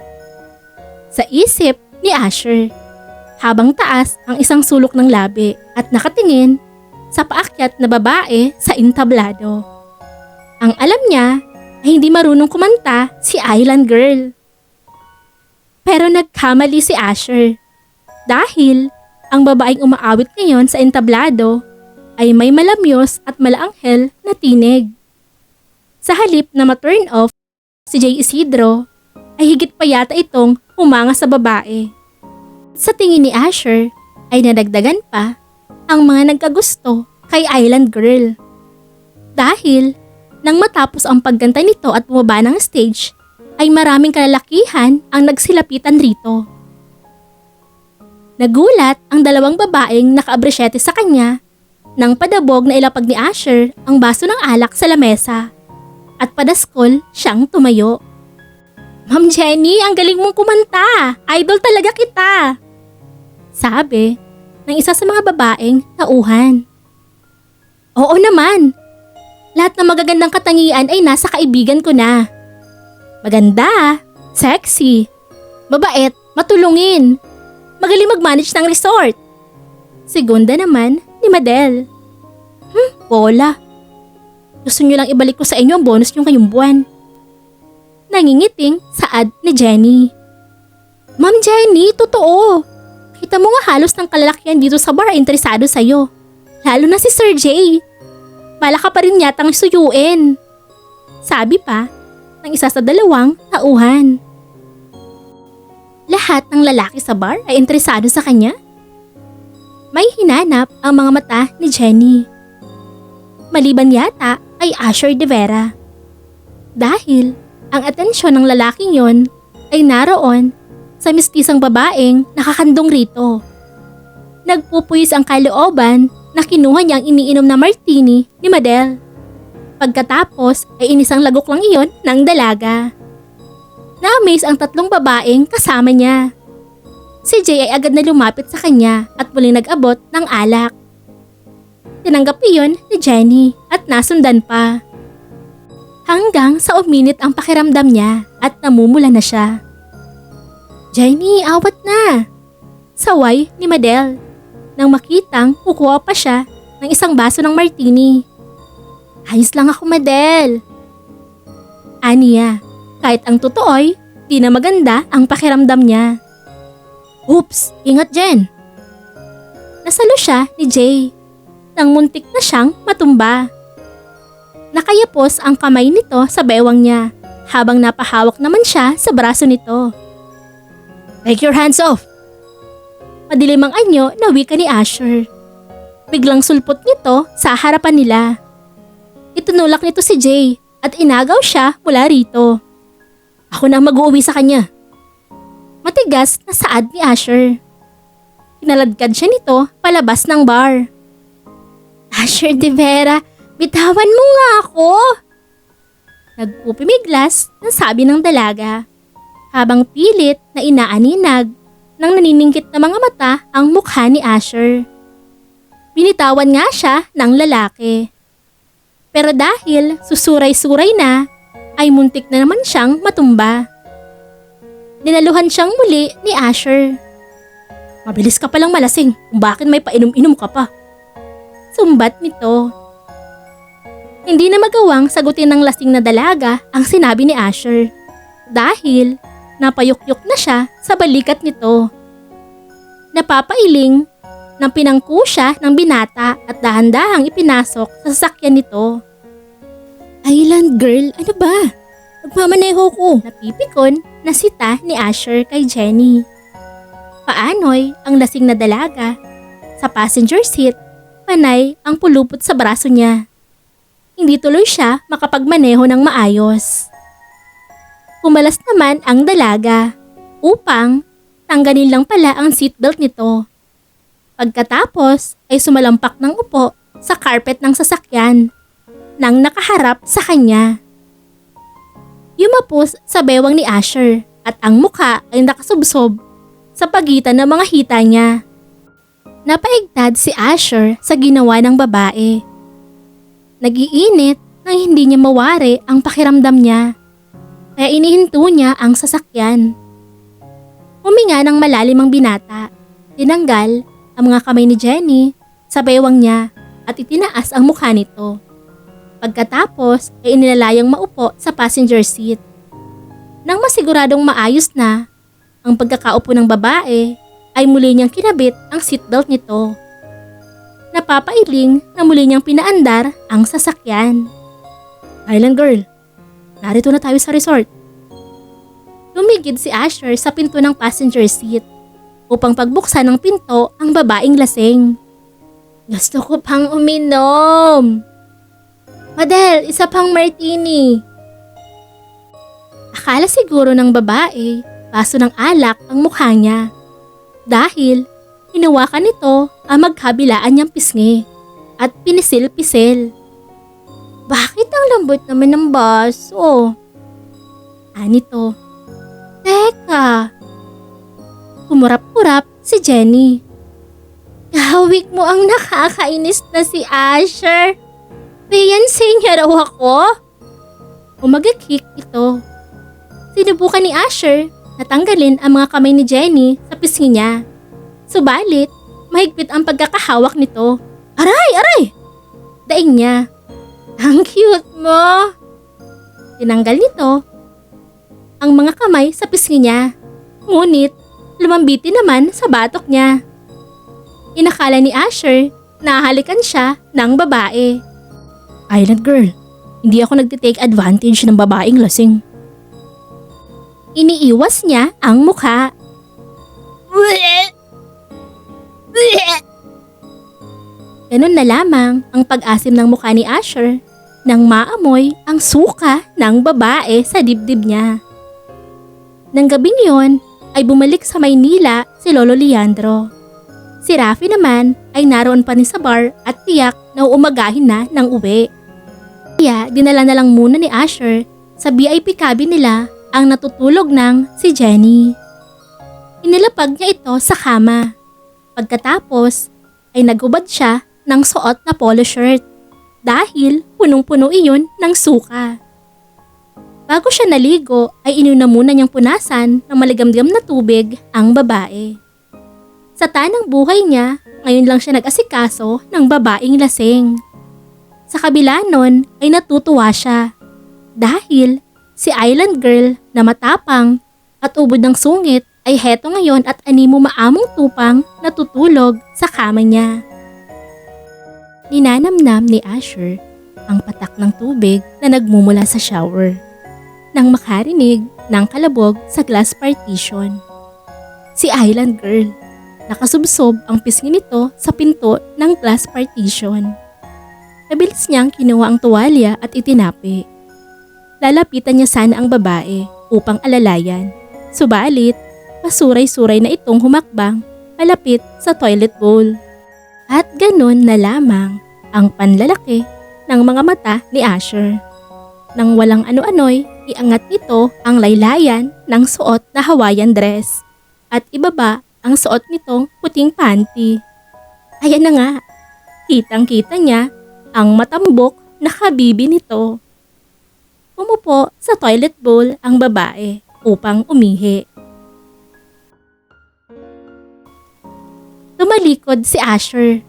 Sa isip ni Asher, habang taas ang isang sulok ng labi at nakatingin sa paakyat na babae sa entablado. Ang alam niya ay hindi marunong kumanta si Island Girl. Pero nagkamali si Asher dahil ang babaeng umaawit ngayon sa entablado ay may malamyos at malaanghel na tinig. Sa halip na ma-turn off si J. Isidro ay higit pa yata itong humanga sa babae. Sa tingin ni Asher ay nadagdagan pa ang mga nagkagusto kay Island Girl. Dahil nang matapos ang pagganta nito at bumaba ng stage, ay maraming kalalakihan ang nagsilapitan rito. Nagulat ang dalawang babaeng naka-abresyete sa kanya nang padabog na ilapag ni Asher ang baso ng alak sa lamesa at padaskol siyang tumayo. Ma'am Jenny, ang galing mong kumanta! Idol talaga kita! Sabi ng isa sa mga babaeng tauhan. Oo naman! Lahat ng magagandang katangian ay nasa kaibigan ko na. Maganda, sexy, mabait, matulungin, magaling mag-manage ng resort. Segunda naman ni Madel. Bola. Gusto niyo lang ibalik ko sa inyo ang bonus niyo ngayong buwan. Nangingiting saad ni Jenny. Ma'am Jenny, totoo. Kita mo nga halos ng kalalakihan dito sa bar ay interesado sa'yo. Lalo na si Sir Jay. Bala ka pa rin yatang suyuin. Sabi pa ng isa sa dalawang tauhan. Lahat ng lalaki sa bar ay interesado sa kanya? May hinanap ang mga mata ni Jenny. Maliban yata ay Asher de Vera. Dahil ang atensyon ng lalaking yon ay naroon sa mistisang babaeng nakakandong rito. Nagpupuyos ang kalooban na kinuha niyang iniinom na martini ni Madel. Pagkatapos ay inisang lagok lang iyon ng dalaga. Na-amaze ang tatlong babaeng kasama niya. Si Jay ay agad na lumapit sa kanya at muling nag-abot ng alak. Tinanggap iyon ni Jenny at nasundan pa. Hanggang sa uminit ang pakiramdam niya at namumula na siya. Jenny, awat na! Saway ni Madel. Nang makitang kukuha pa siya ng isang baso ng martini. Ayos lang ako, Madel. Aniya, kahit ang totoo'y di na maganda ang pakiramdam niya. Oops, ingat Jen. Nasalo siya ni Jay nang muntik na siyang matumba. Nakayapos ang kamay nito sa bewang niya habang napahawak naman siya sa braso nito. Take your hands off! Madilim ang anyo na wika ni Asher. Biglang sulpot nito sa harapan nila. Itunulak nito si Jay at inagaw siya mula rito. Ako na ang mag-uuwi sa kanya. Matigas na saad ni Asher. Kinaladkad siya nito palabas ng bar. Asher de Vera, bitawan mo nga ako! Nagpupimiglas na sabi ng dalaga habang pilit na inaaninag nang naniningkit na mga mata ang mukha ni Asher. Binitawan nga siya ng lalaki. Pero dahil susuray-suray na, ay muntik na naman siyang matumba. Dinaluhan siyang muli ni Asher. Mabilis ka palang malasing kung bakit may painom-inom ka pa. Sumbat nito. Hindi na magawang sagutin ng lasing na dalaga ang sinabi ni Asher. Dahil napayukyuk na siya sa balikat nito. Napapailing nang pinangku siya ng binata at dahan-dahang ipinasok sa sasakyan nito. Island girl, ano ba? Nagmamaneho ko. Napipikon na sita ni Asher kay Jenny. Paano'y ang lasing na dalaga? Sa passenger seat, panay ang pulupot sa braso niya. Hindi tuloy siya makapagmaneho ng maayos. Pumalas naman ang dalaga upang tanggalin lang pala ang seatbelt nito. Pagkatapos ay sumalampak ng upo sa carpet ng sasakyan nang nakaharap sa kanya. Yumapos sa bewang ni Asher at ang mukha ay nakasubsob sa pagitan ng mga hita niya. Napaigtad si Asher sa ginawa ng babae. Nag-iinit nang hindi niya mawari ang pakiramdam niya. Kaya inihinto niya ang sasakyan. Huminga ng malalim ang binata. Tinanggal ang mga kamay ni Jenny sa bewang niya at itinaas ang mukha nito. Pagkatapos ay inilalayang maupo sa passenger seat. Nang masiguradong maayos na ang pagkakaupo ng babae, ay muli niyang kinabit ang seatbelt nito. Napapailing na muli niyang pinaandar ang sasakyan. Island girl, narito na tayo sa resort. Tumigid si Asher sa pinto ng passenger seat upang pagbuksan ng pinto ang babaeng lasing. Gusto ko pang uminom. Madel, isa pang martini. Akala siguro ng babae, baso ng alak ang mukha niya. Dahil hinawakan nito ang magkabilaan niyang pisngi at pinisil-pisil. Bakit ang lambot naman ng baso? Anito. Teka. Kumurap-kurap si Jenny. Kahawik mo ang nakakainis na si Asher. Fiancé niya raw ako. Umagakik ito. Sinubukan ni Asher na tanggalin ang mga kamay ni Jenny sa pisngi niya. Subalit, mahigpit ang pagkakahawak nito. Aray! Aray! Daing niya. Ang cute mo! Tinanggal nito ang mga kamay sa pisngi niya. Ngunit, lumambiti naman sa batok niya. Inakala ni Asher na halikan siya ng babae. Island girl, hindi ako nagtitake advantage ng babaeng lasing. Iniiwas niya ang mukha. Ganun na lamang ang pag-asim ng mukha ni Asher nang maamoy ang suka ng babae sa dibdib niya. Nang gabing yon ay bumalik sa Maynila si Lolo Leandro. Si Rafi naman ay naroon pa ni sa bar at tiyak na uumagahin na ng uwi. Kaya dinala na lang muna ni Asher sa VIP cabin nila ang natutulog ng si Jenny. Inilapag niya ito sa kama. Pagkatapos ay nagubad siya ng suot na polo shirt dahil punong-puno iyon ng suka. Bago siya naligo ay inuna muna niyang punasan ng maligamgam na tubig ang babae. Sa tanang buhay niya, ngayon lang siya nag-asikaso ng babaeng lasing. Sa kabila nun ay natutuwa siya dahil si Island Girl na matapang at ubod ng sungit ay heto ngayon at animo maamong tupang natutulog sa kama niya. Ninanamnam ni Asher ang patak ng tubig na nagmumula sa shower nang makarinig ng kalabog sa glass partition. Si Island Girl, nakasubsob ang pisngi nito sa pinto ng glass partition. Mabilis niyang kinuha ang tuwalya at itinapi. Lalapitan niya sana ang babae upang alalayan. Subalit, pasuray-suray na itong humakbang palapit sa toilet bowl. At ganun na lamang ang panlalaki ng mga mata ni Asher. Nang walang ano-ano'y iangat nito ang laylayan ng suot na Hawaiian dress at ibaba ang suot nitong puting panty. Ayan na nga, kitang-kita niya ang matambok na kabibi nito. Umupo sa toilet bowl ang babae upang umihi. Tumalikod si Asher.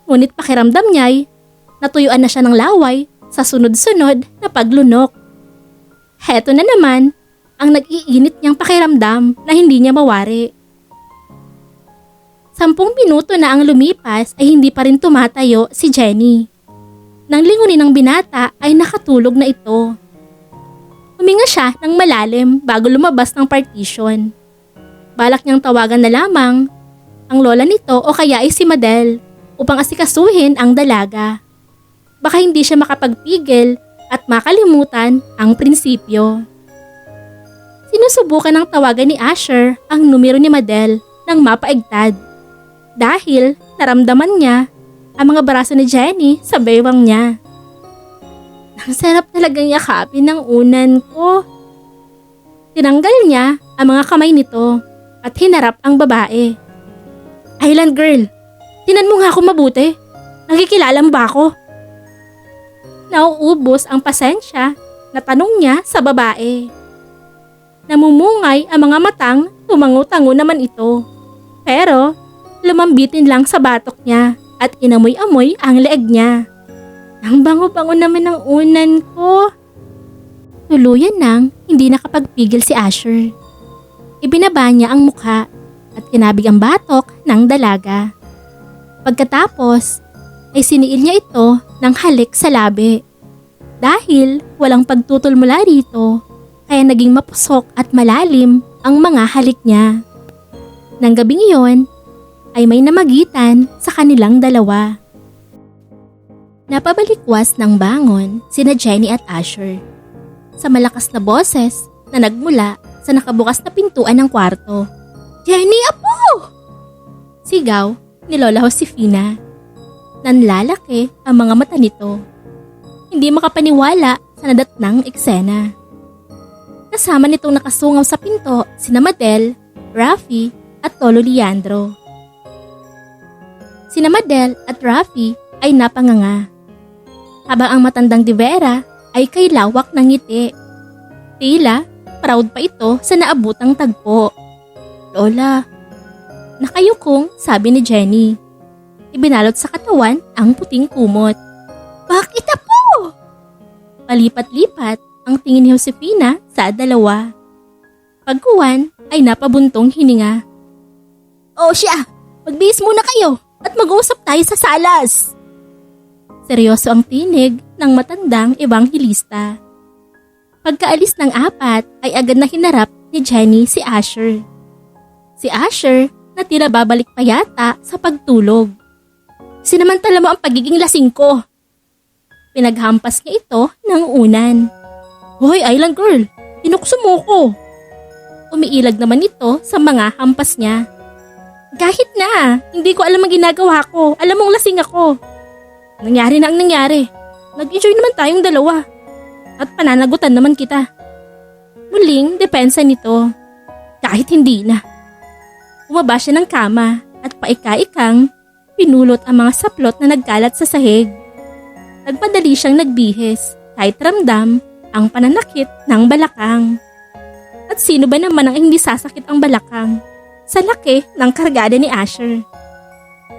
Ngunit pakiramdam niya'y natuyuan na siya ng laway sa sunod-sunod na paglunok. Heto na naman ang nag-iinit niyang pakiramdam na hindi niya mawari. Sa 10 minuto na ang lumipas ay hindi pa rin tumatayo si Jenny. Nang lingunin ng binata ay nakatulog na ito. Huminga siya ng malalim bago lumabas ng partition. Balak niyang tawagan na lamang ang lola nito o kaya ay si Madel upang asikasuhin ang dalaga. Baka hindi siya makapagpigil at makalimutan ang prinsipyo. Sinusubukan ng tawagan ni Asher ang numero ni Madel nang mapaigtad. Dahil naramdaman niya ang mga braso ni Jenny sa baywang niya. Ang sarap talagang yakapin ng unan ko. Tinanggal niya ang mga kamay nito at hinarap ang babae. Island girl, tinan mo nga ako mabuti. Nakikilala mo ba ako? Nauubos ang pasensya na tanong niya sa babae. Namumungay ang mga matang tumango-tango naman ito. Pero lumambitin lang sa batok niya at inamoy-amoy ang leeg niya. Ang bango-bango naman ng unan ko. Tuluyan nang hindi nakapagpigil si Asher. Ibinaba niya ang mukha at kinabig ang batok ng dalaga. Pagkatapos ay siniil niya ito ng halik sa labi. Dahil walang pagtutol mula rito, kaya naging mapusok at malalim ang mga halik niya. Nang gabing iyon, ay may namagitan sa kanilang dalawa. Napabalikwas ng bangon sina Jenny at Asher sa malakas na boses na nagmula sa nakabukas na pintuan ng kwarto. Jenny, apo! Sigaw ni Lola Josefina. Nanlalaki ang mga mata nito. Hindi makapaniwala sa nadatnang eksena. Kasama nitong nakasungaw sa pinto sina Madel, Rafi at Lolo Leandro. Sina Madel at Rafi ay napanganga. Habang ang matandang Di Vera ay kay lawak ng ngiti. Tila, proud pa ito sa naabutang tagpo. Lola, nakayukong sabi ni Jenny. Ibinalot sa katawan ang puting kumot. Bakit apo? Palipat-lipat ang tingin ni Josefina sa dalawa. Pagkuwan ay napabuntong hininga. O siya, magbihis muna kayo at mag-uusap tayo sa salas. Seryoso ang tinig ng matandang ebanghilista. Pagkaalis ng apat ay agad na hinarap ni Jenny si Asher. Si Asher na tila babalik pa yata sa pagtulog. Sinamantala mo ang pagiging lasing ko. Pinaghampas niya ito ng unan. Hoy Island girl, tinukso mo ko. Umiilag naman ito sa mga hampas niya. Kahit na, hindi ko alam ang ginagawa ko. Alam mong lasing ako. Nangyari na ang nangyari. Nag-enjoy naman tayong dalawa. At pananagutan naman kita. Muling depensa nito. Kahit hindi na. Bumaba siya ng kama at paika-ikang pinulot ang mga saplot na nagkalat sa sahig. Nagpadali siyang nagbihis kahit ramdam ang pananakit ng balakang. At sino ba naman ang hindi sasakit ang balakang? Sa laki ng kargada ni Asher.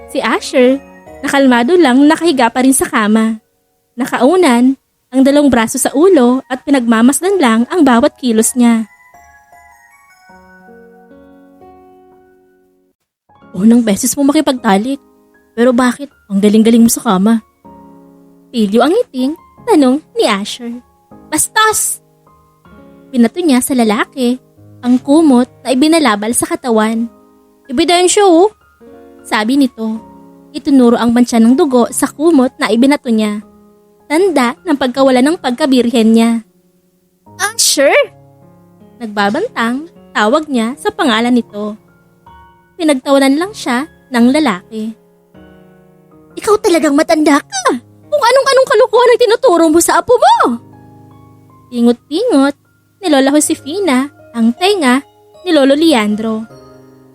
Si Asher, nakalmado lang nakahiga pa rin sa kama. Nakaunan ang 2 braso sa ulo at pinagmamasdan lang ang bawat kilos niya. Unang beses mo makipagtalik, pero bakit ang galing-galing mo sa kama? Pilyo ang ngiting, tanong ni Asher. Bastos! Pinato niya sa lalaki ang kumot na ibinalabal sa katawan. Ebidensya oh! Sabi nito. Itunuro ang mantsa ng dugo sa kumot na ibinato niya. Tanda ng pagkawala ng pagkabirhen niya. Asher! Nagbabantang tawag niya sa pangalan nito. Pinagtawanan lang siya ng lalaki. Ikaw talagang matanda ka! Kung anong-anong kalukuhan ang tinuturo mo sa apo mo! Tingot-tingot ni Lola Josefina ang tenga ni Lolo Leandro.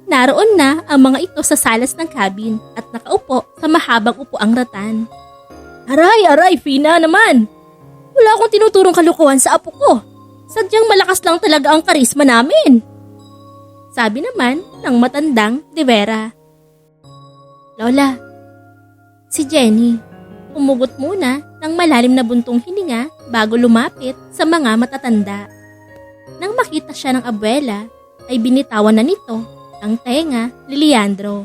Naroon na ang mga ito sa salas ng cabin at nakaupo sa mahabang upuang ratan. Aray, Fina naman! Wala akong tinuturong kalukuhan sa apo ko. Sadyang malakas lang talaga ang karisma namin. Sabi naman ng matandang Di Vera. Lola, si Jenny, umugot muna ng malalim na buntong hininga bago lumapit sa mga matatanda. Nang makita siya ng abuela, ay binitawan na nito ang tenga ni Leandro.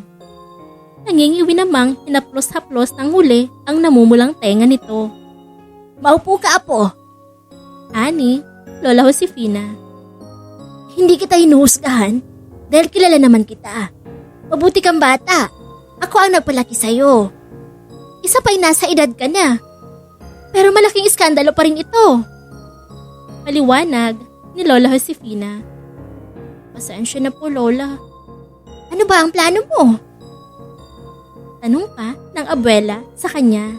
nangingiwi namang hinaplos-haplos ng huli ang namumulang tenga nito. Maupo ka, Apo. Ani, Lola Josefina. Hindi kita hinuhusgahan dahil kilala naman kita. Mabuti kang bata. Ako ang nagpalaki sa'yo. Isa pa'y nasa edad ka na. Pero malaking iskandalo pa rin ito. Maliwanag ni Lola Josefina. Pasensya na po, Lola. Ano ba ang plano mo? Tanong pa ng abuela sa kanya.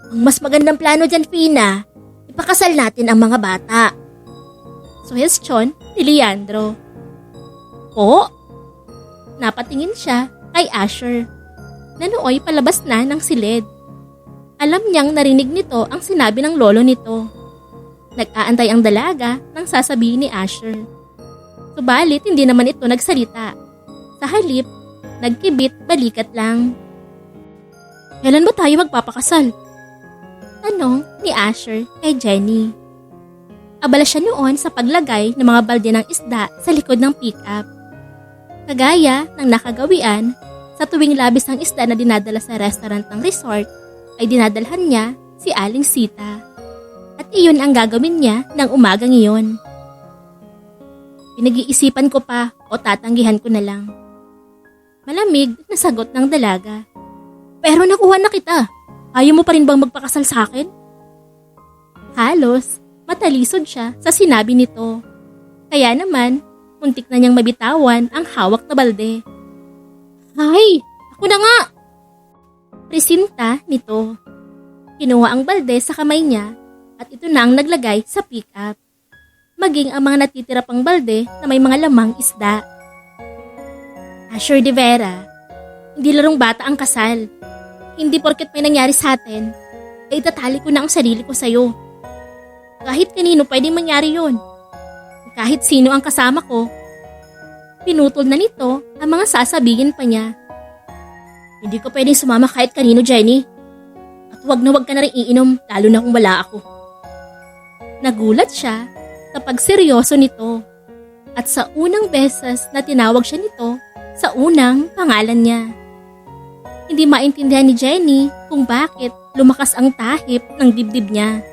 Ang mas magandang plano dyan, Fina, ipakasal natin ang mga bata. Suhestyon ni Leandro. Po? Napatingin siya kay Asher na nooy palabas na ng silid. Alam niyang narinig nito ang sinabi ng lolo nito. Nag-aantay ang dalaga nang sasabihin ni Asher. Subalit hindi naman ito nagsalita. Sa halip, nagkibit balikat lang. Kailan ba tayo magpapakasal? Tanong ni Asher kay Jenny. Abala siya noon sa paglagay ng mga balde ng isda sa likod ng pick-up. Kagaya ng nakagawian, sa tuwing labis ng isda na dinadala sa restaurant ng resort, ay dinadalhan niya si Aling Sita. At iyon ang gagawin niya ng umagang iyon. Pinag-iisipan ko pa o tatanggihan ko na lang. Malamig na sagot ng dalaga. Pero nakuha na kita. Ayaw mo pa rin bang magpakasal sa akin? Halos, matalisod siya sa sinabi nito. Kaya naman, muntik na niyang mabitawan ang hawak na balde. Ay, ako na nga! Presinta nito. Kinuha ang balde sa kamay niya at ito na ang naglagay sa pick-up. Maging ang mga natitira pang balde na may mga lamang isda. Asher de Vera, hindi larong bata ang kasal. Hindi porket may nangyari sa atin, ay itatali ko na ang sarili ko sa'yo. Kahit kanino pwedeng mangyari yun. Kahit sino ang kasama ko. Pinutol na nito ang mga sasabihin pa niya. Hindi ko pwedeng sumama kahit kanino, Jenny. At huwag ka na rin iinom, lalo na kung wala ako. Nagulat siya sa pagseryoso nito at sa unang beses na tinawag siya nito sa unang pangalan niya. Hindi maintindihan ni Jenny kung bakit lumakas ang tahip ng dibdib niya.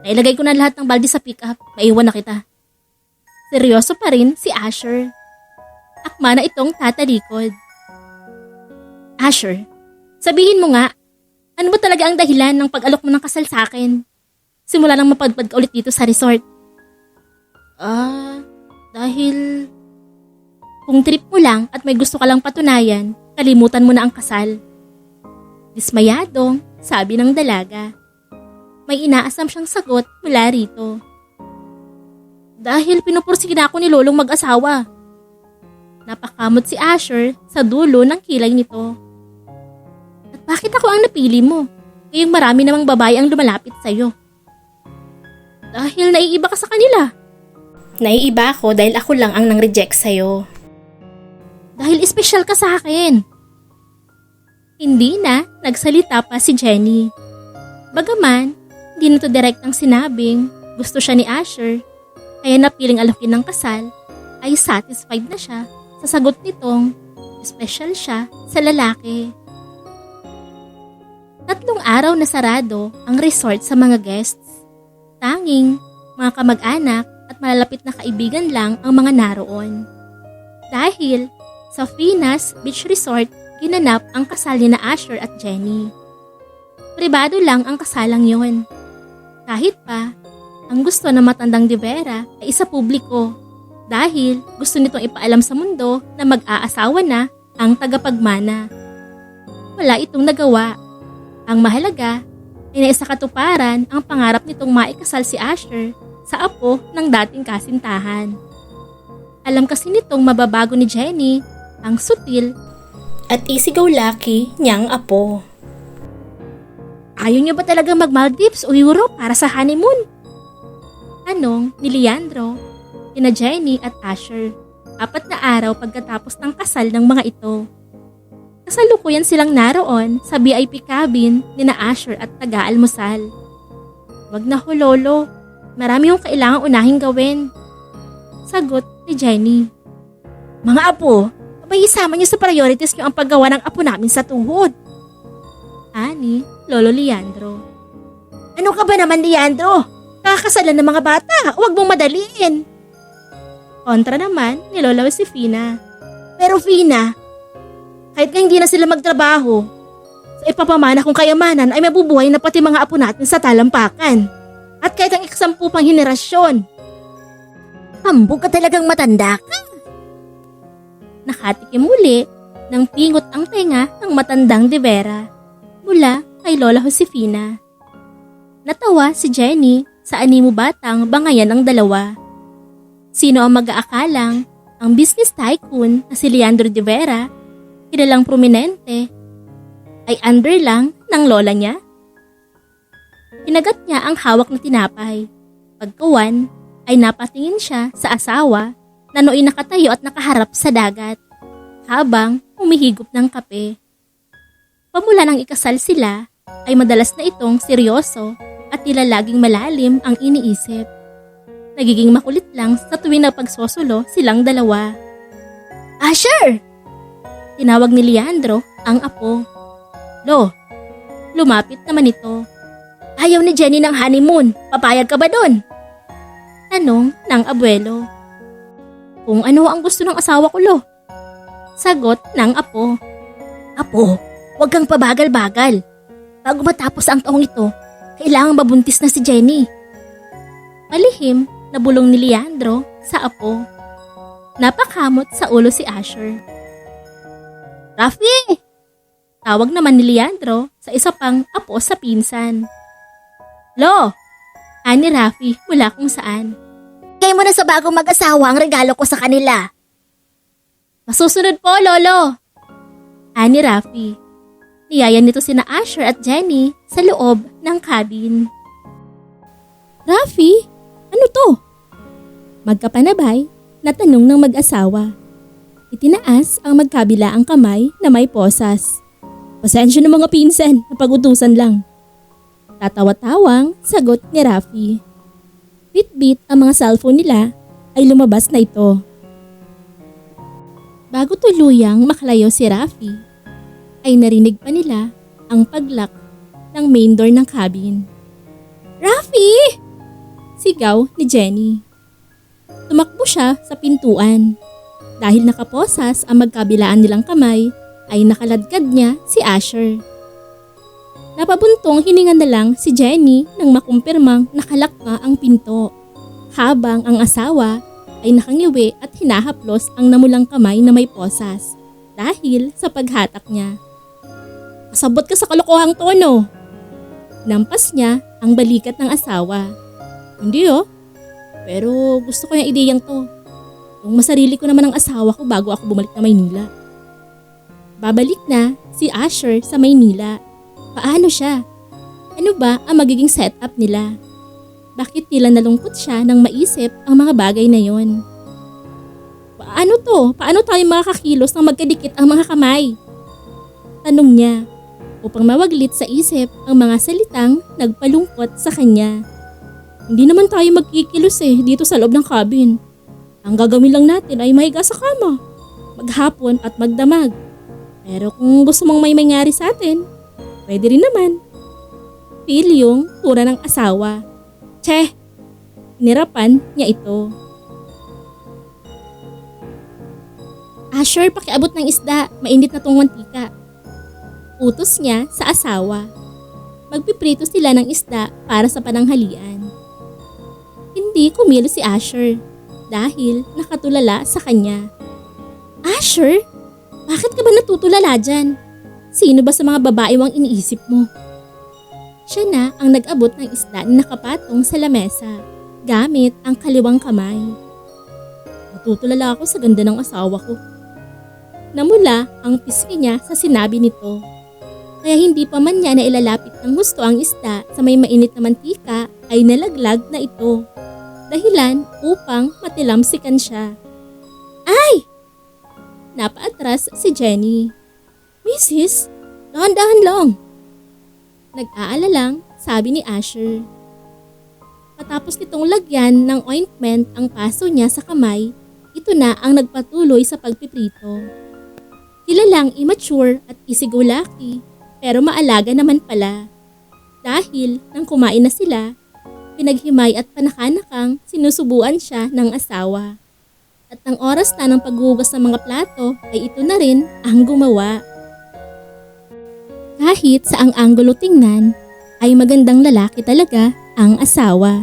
Nailagay ko na lahat ng balde sa pick-up, maiwan na kita. Seryoso pa rin si Asher. Akma na itong tatalikod. Asher, sabihin mo nga, ano ba talaga ang dahilan ng pag-alok mo ng kasal sa akin? Simula nang mapadpad ka ulit dito sa resort. Dahil kung trip mo lang at may gusto ka lang patunayan, kalimutan mo na ang kasal. Dismayadong sabi ng dalaga. May inaasam siyang sagot mula rito. Dahil pinupursige na ako ni lolong mag-asawa. Napakamot si Asher sa dulo ng kilay nito. At bakit ako ang napili mo? Ngayong marami namang babae ang lumalapit sa'yo. Dahil naiiba ka sa kanila. Naiiba ako dahil ako lang ang nang-reject sa'yo. Dahil espesyal ka sa akin. Hindi na nagsalita pa si Jenny. Bagaman, hindi na to direktang sinabing gusto siya ni Asher, kaya napiling alokin ng kasal, ay satisfied na siya sa sagot nitong espesyal siya sa lalaki. 3 araw na sarado ang resort sa mga guests. Tanging mga kamag-anak at malalapit na kaibigan lang ang mga naroon. Dahil sa Finas Beach Resort, ginanap ang kasal ni na Asher at Jenny. Pribado lang ang kasalang yon. Kahit pa, ang gusto ng matandang de Vera ay isa publiko dahil gusto nitong ipaalam sa mundo na mag-aasawa na ang tagapagmana. Wala itong nagawa. Ang mahalaga ay naisakatuparan ang pangarap nitong maikasal si Asher sa apo ng dating kasintahan. Alam kasi nitong mababago ni Jenny ang sutil at isigaw-laki niyang apo. Ayaw niyo ba talaga mag-Maldives o Europe para sa honeymoon? Tanong ni Leandro, kina Jenny at Asher, 4 na araw pagkatapos ng kasal ng mga ito. Kasalukuyan silang naroon sa VIP cabin ni na Asher at taga-almusal. Wag na ho, Lolo. Marami yung kailangang unahing gawin. Sagot ni Jenny. Mga apo, Abay isama niyo sa priorities niyo ang paggawa ng apo namin sa tuhod. Ani Lolo Leandro. Ano ka ba naman, Leandro? Kakakasalan ng mga bata, huwag mong madaliin. Kontra naman ni Lola Josefina. Pero Fina, kahit nga hindi na sila magtrabaho, sa ipapamana kong kayamanan ay mabubuhay na pati mga apo natin sa talampakan. At kahit ang ikasampu pang henerasyon. Hambog ka talagang matanda ka. Nakatikim muli ng pingot ang tenga ng matandang De Vera mula kay Lola Josefina. Natawa si Jenny sa animo batang bangayan ng dalawa. Sino ang mag-aakalang ang business tycoon na si Leandro De Vera, kilalang prominente, ay under lang ng lola niya? Kinagat niya ang hawak na tinapay. Pagkawan ay napatingin siya sa asawa na nooy nakatayo at nakaharap sa dagat habang humihigop ng kape. Pamula ng ikasal sila ay madalas na itong seryoso at tila laging malalim ang iniisip. Nagiging makulit lang sa tuwing na pagsosulo silang dalawa. Asher! Tinawag ni Leandro ang apo. Lo, lumapit naman ito. Ayaw ni Jenny ng honeymoon. Papayag ka ba dun? Tanong ng abuelo. Kung ano ang gusto ng asawa ko, Lo. Sagot ng apo. Apo, huwag kang pabagal-bagal. Bago matapos ang taong ito, kailangang mabuntis na si Jenny. Palihim na bulong ni Leandro sa apo. Napakamot sa ulo si Asher. Rafi! Tawag naman ni Leandro sa isa pang apo sa pinsan. Lo! Ani Rafi mula kung saan. Kaya mo na sa bagong mag-asawa ang regalo ko sa kanila. Masusunod po, Lolo! Ani Rafi. Niyaya nito sina Asher at Jenny sa loob ng cabin. Rafi, ano to? Magkapanabay na tanong ng mag-asawa. Itinaas ang magkabila ang kamay na may posas. Pasensya ng mga pinsan, napag-utusan lang. Tatawa-tawang sagot ni Rafi. Bit-bit ang mga cellphone nila ay lumabas na ito. Bago tuluyang makalayo si Rafi, ay narinig pa nila ang paglak ng main door ng cabin. Rafi! Sigaw ni Jenny. Tumakbo siya sa pintuan. Dahil nakaposas ang magkabilaan nilang kamay, ay nakaladkad niya si Asher. Napabuntong hininga na lang si Jenny nang makumpirmang nakalakpa ang pinto, habang ang asawa ay nakangiwi at hinahaplos ang namulang kamay na may posas dahil sa paghatak niya. Kasabot ka sa kalokohang tono. Nampas niya ang balikat ng asawa. Hindi pero gusto ko yung ideyang to. Yung masarili ko naman ang asawa ko bago ako bumalik na Maynila. Babalik na si Asher sa Maynila. Paano siya? Ano ba ang magiging setup nila? Bakit tila nalungkot siya nang maisip ang mga bagay na yon? Paano to? Paano tayo makakakilos nang magkadikit ang mga kamay? Tanong niya upang mawaglit sa isip ang mga salitang nagpalungkot sa kanya. Hindi naman tayo magkikilos dito sa loob ng cabin. Ang gagawin lang natin ay mahiga sa kama, maghapon at magdamag. Pero kung gusto mong may mangyari sa atin, pwede rin naman. Feel yung tura ng asawa. Tse, inirapan niya ito. Asher, pakiabot ng isda, mainit na tong mantika. Utos niya sa asawa. Magpiprito sila ng isda para sa pananghalian. Hindi kumilos si Asher dahil nakatulala sa kanya. Asher, bakit ka ba natutulala dyan? Sino ba sa mga babae ang iniisip mo? Siya na ang nag-abot ng isda na nakapatong sa lamesa gamit ang kaliwang kamay. Natutulala ako sa ganda ng asawa ko. Namula ang pisngi niya sa sinabi nito. Kaya hindi pa man niya na ilalapit ng gusto ang isda sa may mainit na mantika ay nalaglag na ito. Dahilan upang matilamsikan siya. Ay! Napaatras si Jenny. Mrs., dahan-dahan lang. Nag-aalalang sabi ni Asher. Matapos nitong lagyan ng ointment ang paso niya sa kamay, ito na ang nagpatuloy sa pagpiprito. Kilalang immature at easy-go-lucky pero maalaga naman pala. Dahil nang kumain na sila, pinaghimay at panakanakang sinusubuan siya ng asawa. At ng oras na ng paghugas ng mga plato ay ito na rin ang gumawa. Kahit sa ang anggulo tingnan ay magandang lalaki talaga ang asawa.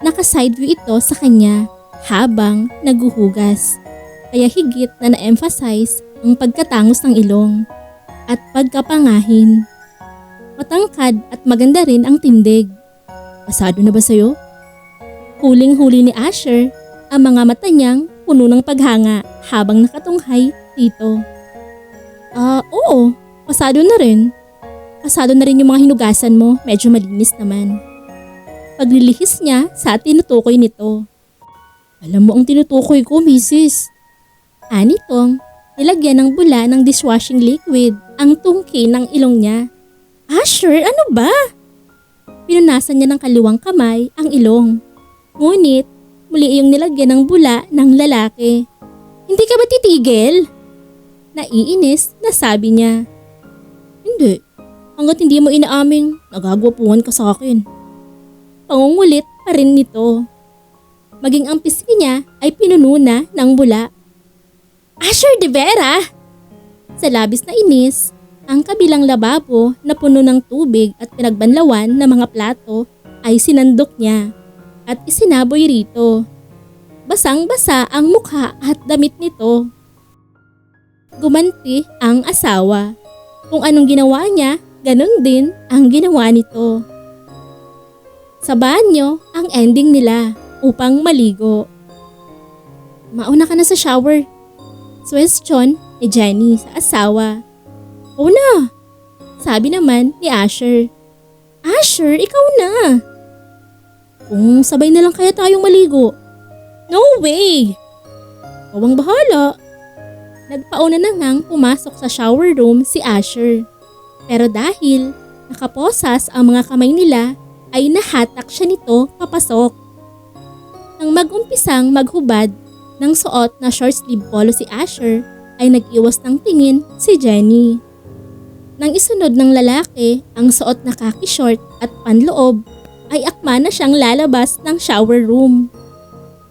Naka-side view ito sa kanya habang naguhugas. Kaya higit na na-emphasize ang pagkatangos ng ilong at pagkapangahin. Matangkad at maganda rin ang tindig. Pasado na ba sa'yo? Huling-huli ni Asher ang mga mata niyang puno ng paghanga habang nakatunghay dito. Oo, pasado na rin. Pasado na rin yung mga hinugasan mo, medyo malinis naman. Paglilihis niya sa tinutukoy nito. Alam mo ang tinutukoy ko, Mrs. Anitong, nilagyan ng bula ng dishwashing liquid ang tungki ng ilong niya. Asher, ano ba? Pinunasan niya ng kaliwang kamay ang ilong. Ngunit, muli iyong nilagyan ng bula ng lalaki. Hindi ka ba titigil? Naiinis na sabi niya. Hindi. Hanggat hindi mo inaaming, nagagwapuhan ka sa akin. Pangungulit pa rin nito. Maging ang pisngi niya ay pinuno na ng bula. Asher, de vera! Sa labis na inis, ang kabilang lababo na puno ng tubig at pinagbanlawan ng mga plato ay sinandok niya at isinaboy rito. Basang-basa ang mukha at damit nito. Gumanti ang asawa. Kung anong ginawa niya, ganun din ang ginawa nito. Sa banyo ang ending nila upang maligo. Mauna ka na sa shower. Suwestyon ni Jenny sa asawa. Oo na, sabi naman ni Asher. Asher, ikaw na. Kung sabay na lang kaya tayong maligo. No way! Ikaw ang bahala. Nagpauna na ngang pumasok sa shower room si Asher. Pero dahil nakaposas ang mga kamay nila ay nahatak siya nito papasok. Nang mag-umpisang maghubad ng suot na short sleeve polo si Asher ay nag-iwas ng tingin si Jenny. Nang isunod ng lalaki ang suot na khaki short at panloob ay akma na siyang lalabas ng shower room.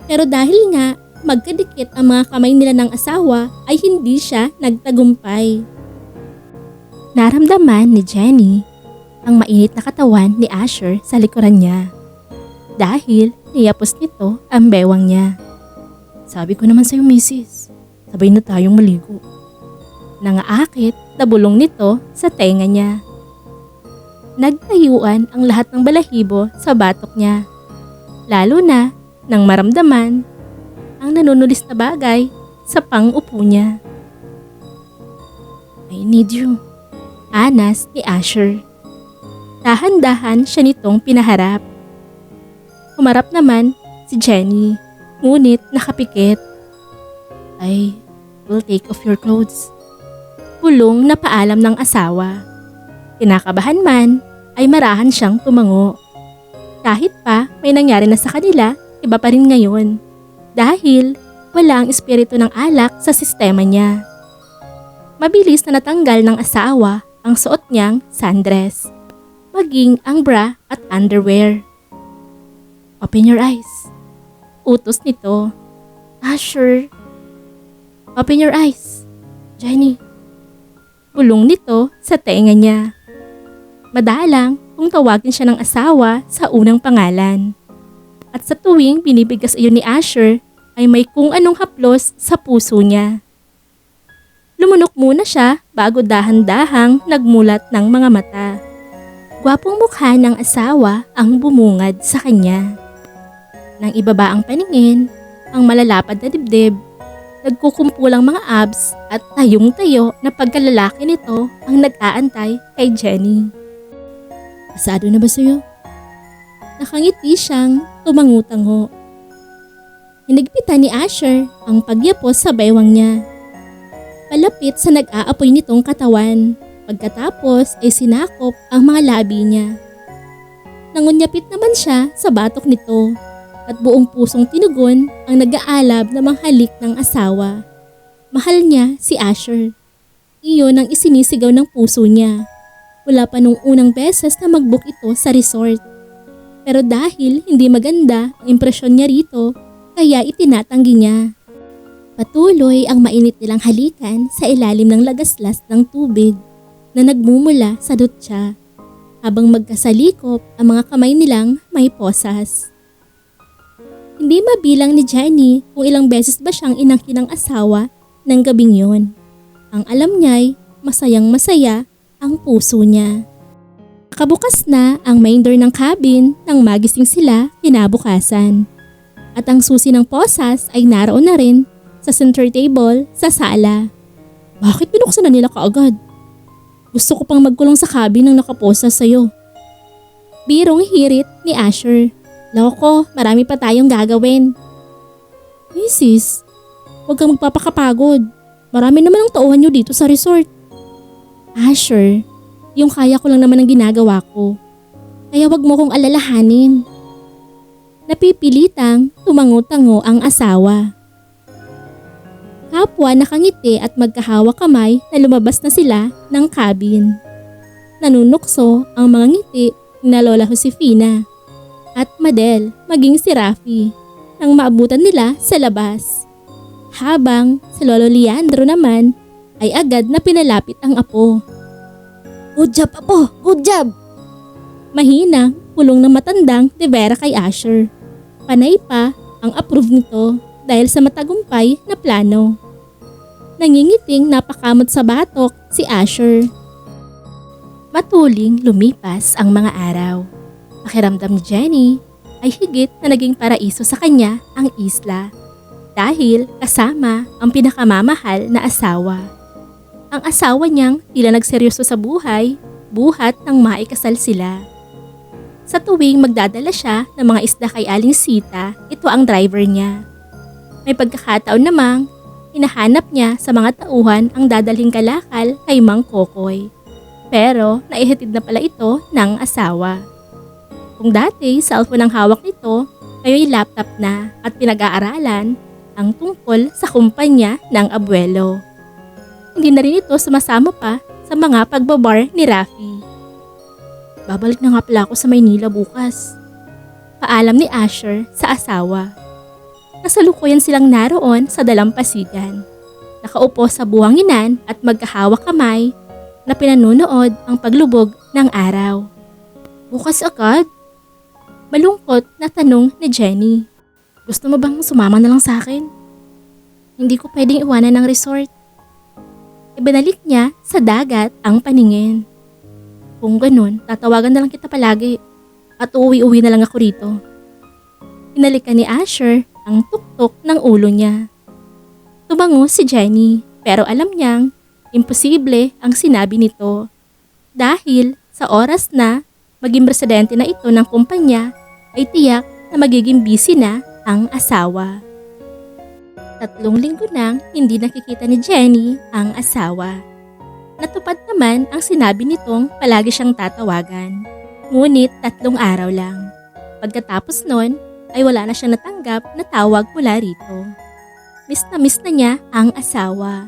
Pero dahil nga magkadikit ang mga kamay nila ng asawa ay hindi siya nagtagumpay. Naramdaman ni Jenny ang mainit na katawan ni Asher sa likuran niya. Dahil niyapos nito ang bewang niya. Sabi ko naman sa'yo, Mrs. Sabay na tayong maligo. Nangaakit na bulong nito sa tenga niya. Nagtayuan ang lahat ng balahibo sa batok niya. Lalo na nang maramdaman ang nanunulis na bagay sa pang-upo niya. I need you, anas ni Asher. Dahan-dahan siya nitong pinaharap. Humarap naman si Jenny, ngunit nakapikit. I will take off your clothes. Bulong na paalam ng asawa. Kinakabahan man ay marahan siyang tumango. Kahit pa may nangyari na sa kanila, iba pa rin ngayon. Dahil wala ang espiritu ng alak sa sistema niya. Mabilis na natanggal ng asawa ang suot niyang sundress, maging ang bra at underwear. Open your eyes. Utos nito. Asher. Open your eyes. Jenny. Bulong nito sa tenga niya. Madalang kung tawagin siya ng asawa sa unang pangalan. At sa tuwing binibigkas iyon ni Asher ay may kung anong haplos sa puso niya. Lumunok muna siya bago dahan-dahang nagmulat ng mga mata. Gwapong mukha ng asawa ang bumungad sa kanya. Nang ibaba ang paningin, ang malalapad na dibdib, nagkukumpulang mga abs at tayong-tayo na pagkalalaki nito ang nag-aantay kay Jenny. Pasado na ba sa'yo? Nakangiti siyang tumangutango. Hinigpitan ni Asher ang pagyapos sa baywang niya. Palapit sa nag-aapoy nitong katawan. Pagkatapos ay sinakop ang mga labi niya. Nangunyapit naman siya sa batok nito at buong pusong tinugon ang nag-aalab na manghalik ng asawa. Mahal niya si Asher Iyon ang isinisigaw ng puso niya. Wala pa nung unang beses na mag-book ito sa resort. Pero dahil hindi maganda ang impresyon niya rito, kaya itinatanggi niya. Patuloy ang mainit nilang halikan sa ilalim ng lagaslas ng tubig na nagmumula sa dutya, habang magkasalikop ang mga kamay nilang may posas. Hindi mabilang ni Jenny kung ilang beses ba siyang inangkin ng asawa ng gabing yon. Ang alam niya'y masayang masaya ang puso niya. Nakabukas na ang main door ng cabin nang magising sila kinabukasan. At ang susi ng posas ay naroon na rin sa center table sa sala. Bakit binuksan na nila kaagad? Gusto ko pang magkulong sa cabin nang nakaposas sa'yo. Birong hirit ni Asher. Loko, marami pa tayong gagawin. Mrs., huwag kang magpapakapagod. Marami naman ang tauhan nyo dito sa resort. Asher, yung kaya ko lang naman ang ginagawa ko. Kaya wag mo kong alalahanin. Napipilitang tumango-tango ang asawa. Kapwa nakangiti at magkahawak kamay na lumabas na sila ng cabin. Nanunukso ang mga ngiti na Lola Josefina at Madel maging si Rafi nang maabutan nila sa labas. Habang si Lolo Leandro naman ay agad na pinalapit ang apo. Good job, apo! Good job! Mahina, pulong ng matandang De Vera kay Asher. Panay pa ang approve nito dahil sa matagumpay na plano. Nangingiting napakamot sa batok si Asher. Matuling lumipas ang mga araw. Pakiramdam ni Jenny ay higit na naging paraiso sa kanya ang isla. Dahil kasama ang pinakamamahal na asawa. Ang asawa niyang tila nagseryoso sa buhay, buhat nang maikasal sila. Sa tuwing magdadala siya ng mga isda kay Aling Sita, ito ang driver niya. May pagkakataon namang hinahanap niya sa mga tauhan ang dadalhin kalakal kay Mang Kokoy. Pero naihatid na pala ito ng asawa. Kung dati cellphone ang hawak nito, ngayon laptop na at pinag-aaralan ang tungkol sa kumpanya ng abuelo. Hindi na rin ito sumasama pa sa mga pagbabar ni Rafi. Babalik na nga pala ako sa Maynila bukas. Paalam ni Asher sa asawa. Kasalukuyan silang naroon sa dalampasigan. Nakaupo sa buhanginan at magkahawak kamay na pinanunood ang paglubog ng araw. Bukas agad? Malungkot na tanong ni Jenny. Gusto mo bang sumama na lang sa akin? Hindi ko pwedeng iwanan ng resort. Ibinalik niya sa dagat ang paningin. Kung ganun, tatawagan na lang kita palagi at uuwi-uwi na lang ako rito. Hinalikan ni Asher ang tuktok ng ulo niya. Tumango si Jenny pero alam niyang imposible ang sinabi nito. Dahil sa oras na maging presidente na ito ng kumpanya ay tiyak na magiging busy na ang asawa. 3 linggo nang hindi nakikita ni Jenny ang asawa. Natupad naman ang sinabi nitong palagi siyang tatawagan. Ngunit 3 araw lang. Pagkatapos nun ay wala na siyang natanggap na tawag mula rito. Miss na niya ang asawa.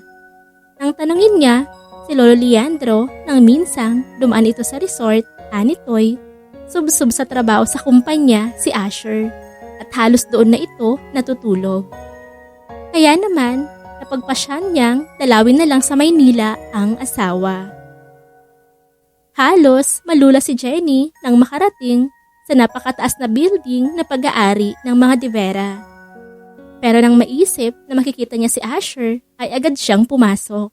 Nang tanungin niya si Lolo Leandro nang minsang dumaan ito sa resort, anitoy, subsub sa trabaho sa kumpanya si Asher. At halos doon na ito natutulog. Kaya naman, napagpasyan niyang dalawin na lang sa Maynila ang asawa. Halos malula si Jenny nang makarating sa napakataas na building na pag-aari ng mga De Vera. Pero nang maisip na makikita niya si Asher, ay agad siyang pumasok.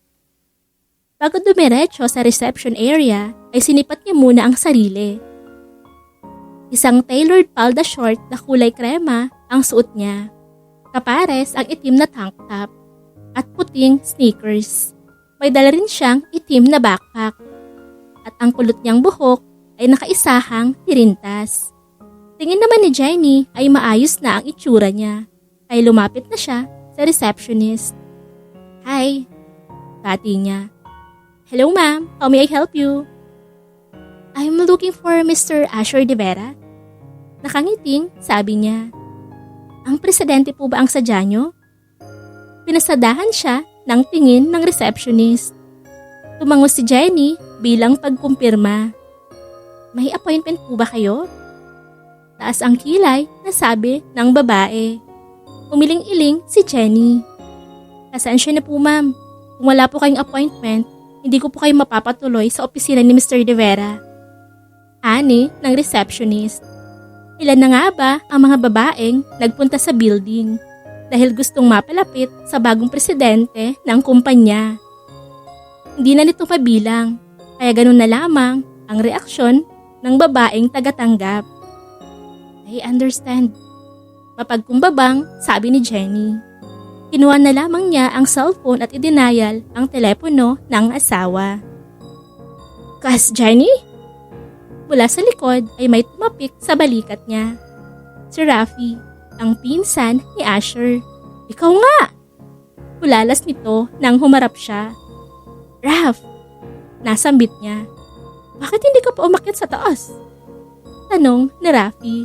Bago dumiretso sa reception area, ay sinipat niya muna ang sarili. Isang tailored palda short na kulay krema ang suot niya. Kapares ang itim na tank top at puting sneakers. May dala rin siyang itim na backpack. At ang kulot niyang buhok ay nakaisahang tirintas. Tingin naman ni Jenny ay maayos na ang itsura niya. Ay lumapit na siya sa receptionist. Hi, bati niya. Hello ma'am, how may I help you? I'm looking for Mr. Asher De Vera. Nakangiting, sabi niya. Ang presidente po ba ang sadya niyo? Pinasadahan siya ng tingin ng receptionist. Tumango si Jenny bilang pagkumpirma. May appointment po ba kayo? Taas ang kilay na sabi ng babae. Umiling-iling si Jenny. Pasensya na po ma'am. Kung wala po kayong appointment, hindi ko po kayo mapapatuloy sa opisina ni Mr. De Vera. Ani ng receptionist. Ilan na nga ba ang mga babaeng nagpunta sa building dahil gustong mapalapit sa bagong presidente ng kumpanya. Hindi na nito mabilang, kaya ganun na lamang ang reaksyon ng babaeng tagatanggap. I understand. Mapagkumbabang sabi ni Jenny. Kinuha na lamang niya ang cellphone at idinayal ang telepono ng asawa. Kas Jenny? Mula sa likod ay may tumapik sa balikat niya. Si Rafi, ang pinsan ni Asher. Ikaw nga! Hulalas nito nang humarap siya. Raf! Nasambit niya. Bakit hindi ka pa umakyat sa taas? Tanong ni Rafi.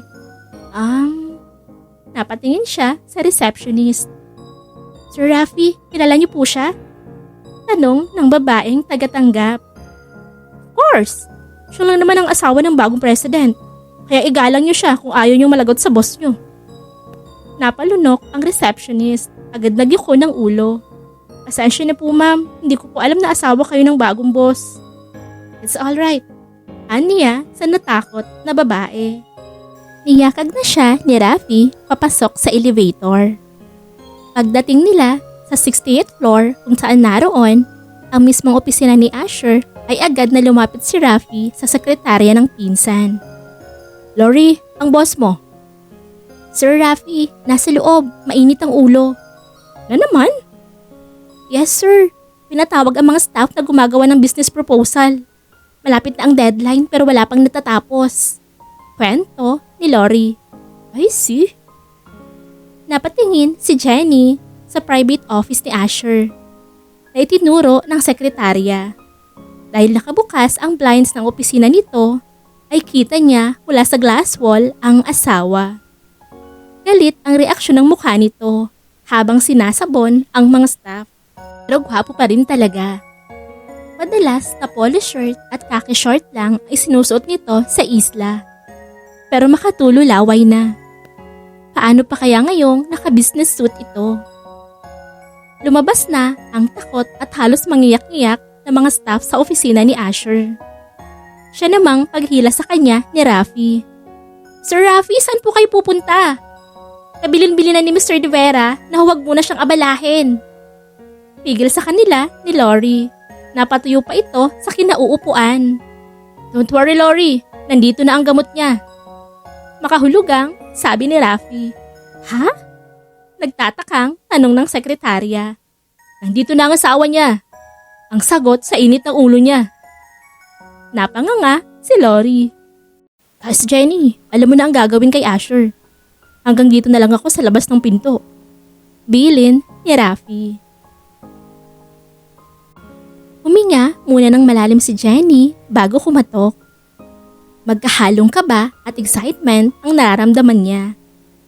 Napatingin siya sa receptionist. Sir Rafi, kilala niyo po siya? Tanong ng babaeng tagatanggap. Of course! Siya lang naman ang asawa ng bagong president. Kaya igalang niyo siya kung ayaw niyong malagot sa boss niyo. Napalunok ang receptionist. Agad nagyuko ng ulo. Pasensya na po ma'am. Hindi ko po alam na asawa kayo ng bagong boss. It's alright. Aniya sa natakot na babae. Niyakag na siya ni Rafi papasok sa elevator. Pagdating nila sa 68th floor kung saan naroon ang mismong opisina ni Asher, ay agad na lumapit si Rafi sa sekretarya ng pinsan. Lori, ang boss mo. Sir Rafi, nasa loob. Mainit ang ulo. Na naman? Yes sir. Pinatawag ang mga staff na gumagawa ng business proposal. Malapit na ang deadline pero wala pang natatapos. Kwento ni Lori. I see. Napatingin si Jenny sa private office ni Asher na itinuro ng sekretarya. Dahil nakabukas ang blinds ng opisina nito, ay kita niya mula sa glass wall ang asawa. Galit ang reaksyon ng mukha nito habang sinasabon ang mga staff. Pero gwapo pa rin talaga. Madalas na polo shirt at khaki short lang ay sinusuot nito sa isla. Pero makatulo laway na. Paano pa kaya ngayong naka-business suit ito? Lumabas na ang takot at halos mangiyak-iyak ng mga staff sa opisina ni Asher. Siya namang paghila sa kanya ni Rafi. Sir Rafi, saan po kayo pupunta? Kabilin-bilin na ni Mr. De Vera na huwag muna siyang abalahin. Pigil sa kanila ni Lori. Napatuyo pa ito sa kinauupuan. Don't worry Lori, nandito na ang gamot niya. Makahulugang sabi ni Rafi. Ha? Nagtatakang tanong ng sekretarya. Nandito na ang asawa niya. Ang sagot sa init ng ulo niya. Napanganga si Lori. Kas Jenny, alam mo na ang gagawin kay Asher. Hanggang dito na lang ako sa labas ng pinto. Bilin ni Rafi. Huminga muna ng malalim si Jenny bago kumatok. Magkahalong kaba at excitement ang nararamdaman niya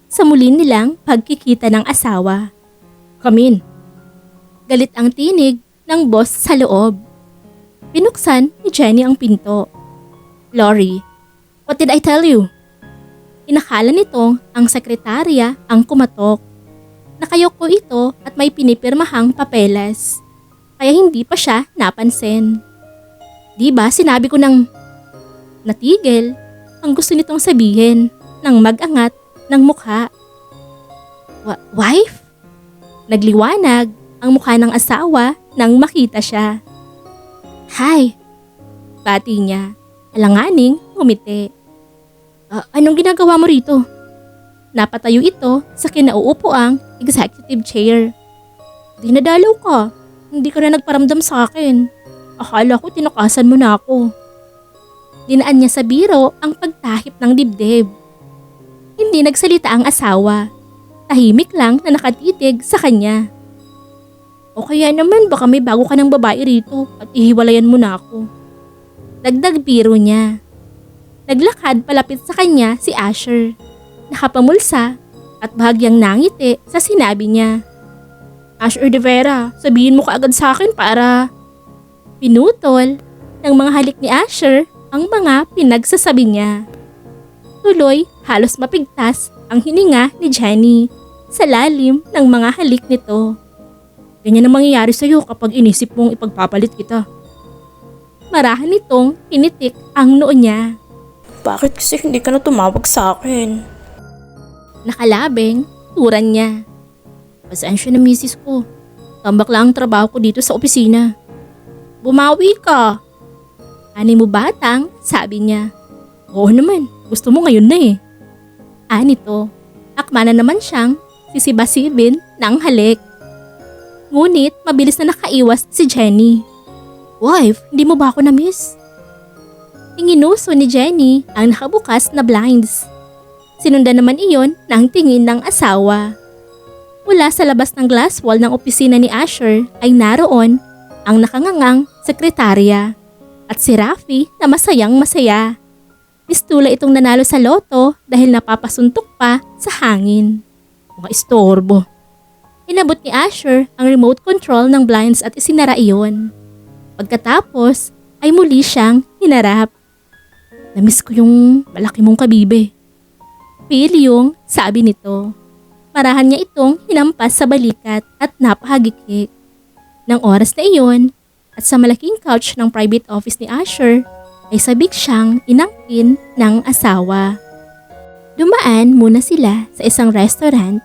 sa muli nilang pagkikita ng asawa. Come in. Galit ang tinig ng boss sa loob. Binuksan ni Jenny ang pinto. Lori, what did I tell you? Inakala nito ang sekretarya ang kumatok. Nakayoko ito at may pinipirmahang papeles. Kaya hindi pa siya napansin. Diba sinabi ko ng natigil ang gusto nitong sabihin nang mag-angat ng mukha. Wife? Nagliwanag ang mukha ng asawa nang makita siya. Hi! Bati niya. Alanganing umiti. Anong ginagawa mo rito? Napatayo ito sa kinauupuang executive chair. Dinadalaw ka. Hindi ka na nagparamdam sa akin. Akala ko tinakasan mo na ako. Dinaan niya sa biro ang pagtahip ng dibdib. Hindi nagsalita ang asawa. Tahimik lang na nakatitig sa kanya. O kaya naman baka may bago ka ng babae rito at ihiwalayan mo na ako. Dagdag biro niya. Naglakad palapit sa kanya si Asher. Nakapamulsa at bahagyang nangiti sa sinabi niya. Asher De Vera, sabihin mo kaagad sa akin para... Pinutol ng mga halik ni Asher ang mga pinagsasabi niya. Tuloy, halos mapigtas ang hininga ni Jenny sa lalim ng mga halik nito. Ganyan ang mangyayari sa'yo kapag inisip mong ipagpapalit kita. Marahan nitong pinitik ang noo niya. Bakit kasi hindi ka na tumawag sa akin? Nakalabing, turan niya. Pasensya na misis ko. Tambak lang ang trabaho ko dito sa opisina. Bumawi ka. Ani mo batang, sabi niya. Oo naman, gusto mo ngayon na eh. Anito, akma na naman siyang sisibasibin ng halik. Ngunit mabilis na nakaiwas si Jenny. Wife, hindi mo ba ako na-miss? Inginuso ni Jenny ang nakabukas na blinds. Sinundan naman iyon ng tingin ng asawa. Mula sa labas ng glass wall ng opisina ni Asher ay naroon ang nakangangang sekretarya at si Rafi na masayang masaya. Mistula itong nanalo sa loto dahil napapasuntok pa sa hangin. Mga istorbo. Inabot ni Asher ang remote control ng blinds at isinara iyon. Pagkatapos ay muli siyang hinarap. Namiss ko yung malaki mong kabibe. Pilyong sabi nito. Marahan niya itong hinampas sa balikat at napahagikik. Nang oras na iyon at sa malaking couch ng private office ni Asher ay sabik siyang inangkin ng asawa. Dumaan muna sila sa isang restaurant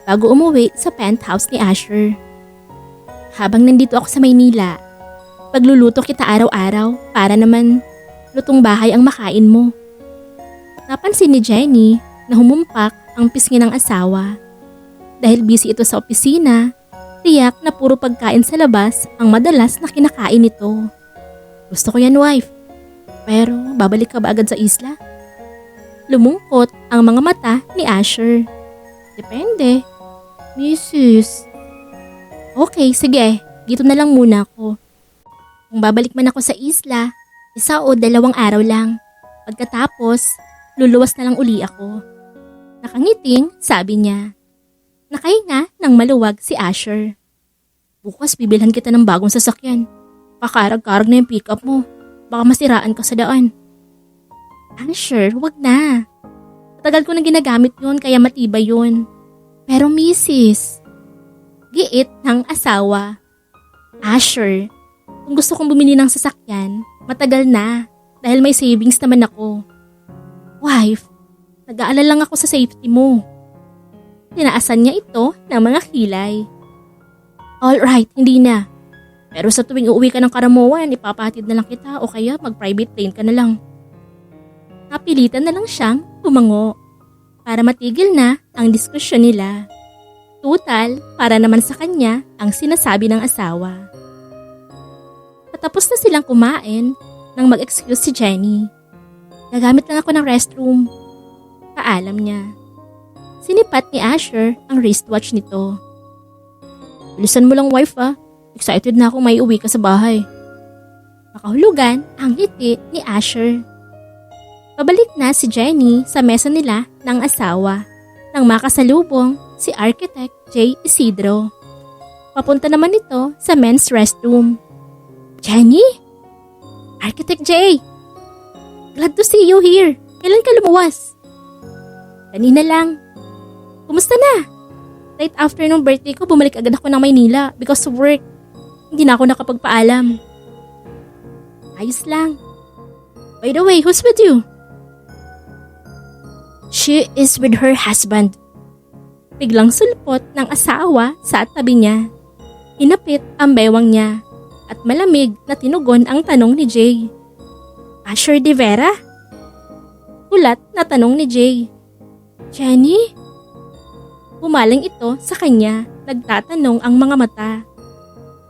bago umuwi sa penthouse ni Asher. Habang nandito ako sa Maynila, pagluluto kita araw-araw para naman lutong bahay ang makain mo. Napansin ni Jenny na humumpak ang pisngi ng asawa. Dahil busy ito sa opisina, tiyak na puro pagkain sa labas ang madalas na kinakain nito. Gusto ko yan, wife. Pero babalik ka ba agad sa isla? Lumungkot ang mga mata ni Asher. Depende. Mrs. Okay, sige. Dito na lang muna ako. Kung babalik man ako sa isla, 1 o 2 araw lang. Pagkatapos, luluwas na lang uli ako. Nakangiting, sabi niya. Nakahinga ng maluwag si Asher. Bukas bibilhan kita ng bagong sasakyan. Pakarag-karag na yung pick-up mo. Baka masiraan ka sa daan. Asher, wag na. Matagal ko na ginagamit yun kaya matibay yun. Pero misis, giit ng asawa. Asher, kung gusto kong bumili ng sasakyan, matagal na dahil may savings naman ako. Wife, nag-aalala lang ako sa safety mo. Tinaasan niya ito ng mga kilay. Alright, hindi na. Pero sa tuwing uuwi ka ng Karamoan, ipapahatid na lang kita o kaya mag-private plane ka na lang. Napilitan na lang siyang tumango para matigil na ang diskusyon nila. Tutal, para naman sa kanya ang sinasabi ng asawa. Patapos na silang kumain nang mag-excuse si Jenny. Gagamit lang ako ng restroom. Paalam niya. Sinipat ni Asher ang wristwatch nito. Bilisan mo lang, wife ah. Excited na akong may uwi ka sa bahay. Makahulugan ang ngiti ni Asher. Pabalik na si Jenny sa mesa nila ng asawa nang makasalubong si Architect J. Isidro. Papunta naman ito sa men's restroom. Jenny? Architect J! Glad to see you here. Kailan ka lumuwas? Kanina lang. Kumusta na? Right after nung birthday ko, bumalik agad ako ng Maynila because of work. Hindi na ako nakapagpaalam. Ayos lang. By the way, who's with you? She is with her husband. Biglang sulpot ng asawa sa tabi niya. Hinapit ang bewang niya at malamig na tinugon ang tanong ni Jay. Asher de Vera? Kulat na tanong ni Jay. Jenny? Pumaling ito sa kanya, nagtatanong ang mga mata.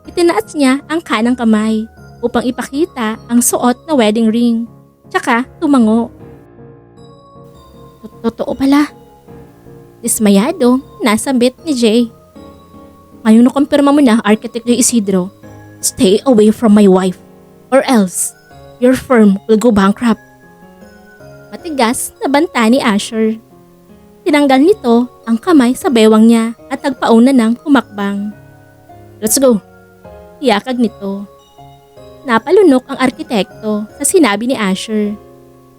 Itinaas niya ang kanang kamay upang ipakita ang suot na wedding ring. Tsaka tumango. Totoo pala. Dismayado, nasambit ni Jay. Ngayong nakumpirma mo na, Architect J. Isidro, stay away from my wife or else your firm will go bankrupt. Matigas na banta ni Asher. Tinanggal nito ang kamay sa bewang niya at nagpauna ng humakbang. Let's go. Iyakag nito. napalunok ang arkitekto sa sinabi ni Asher.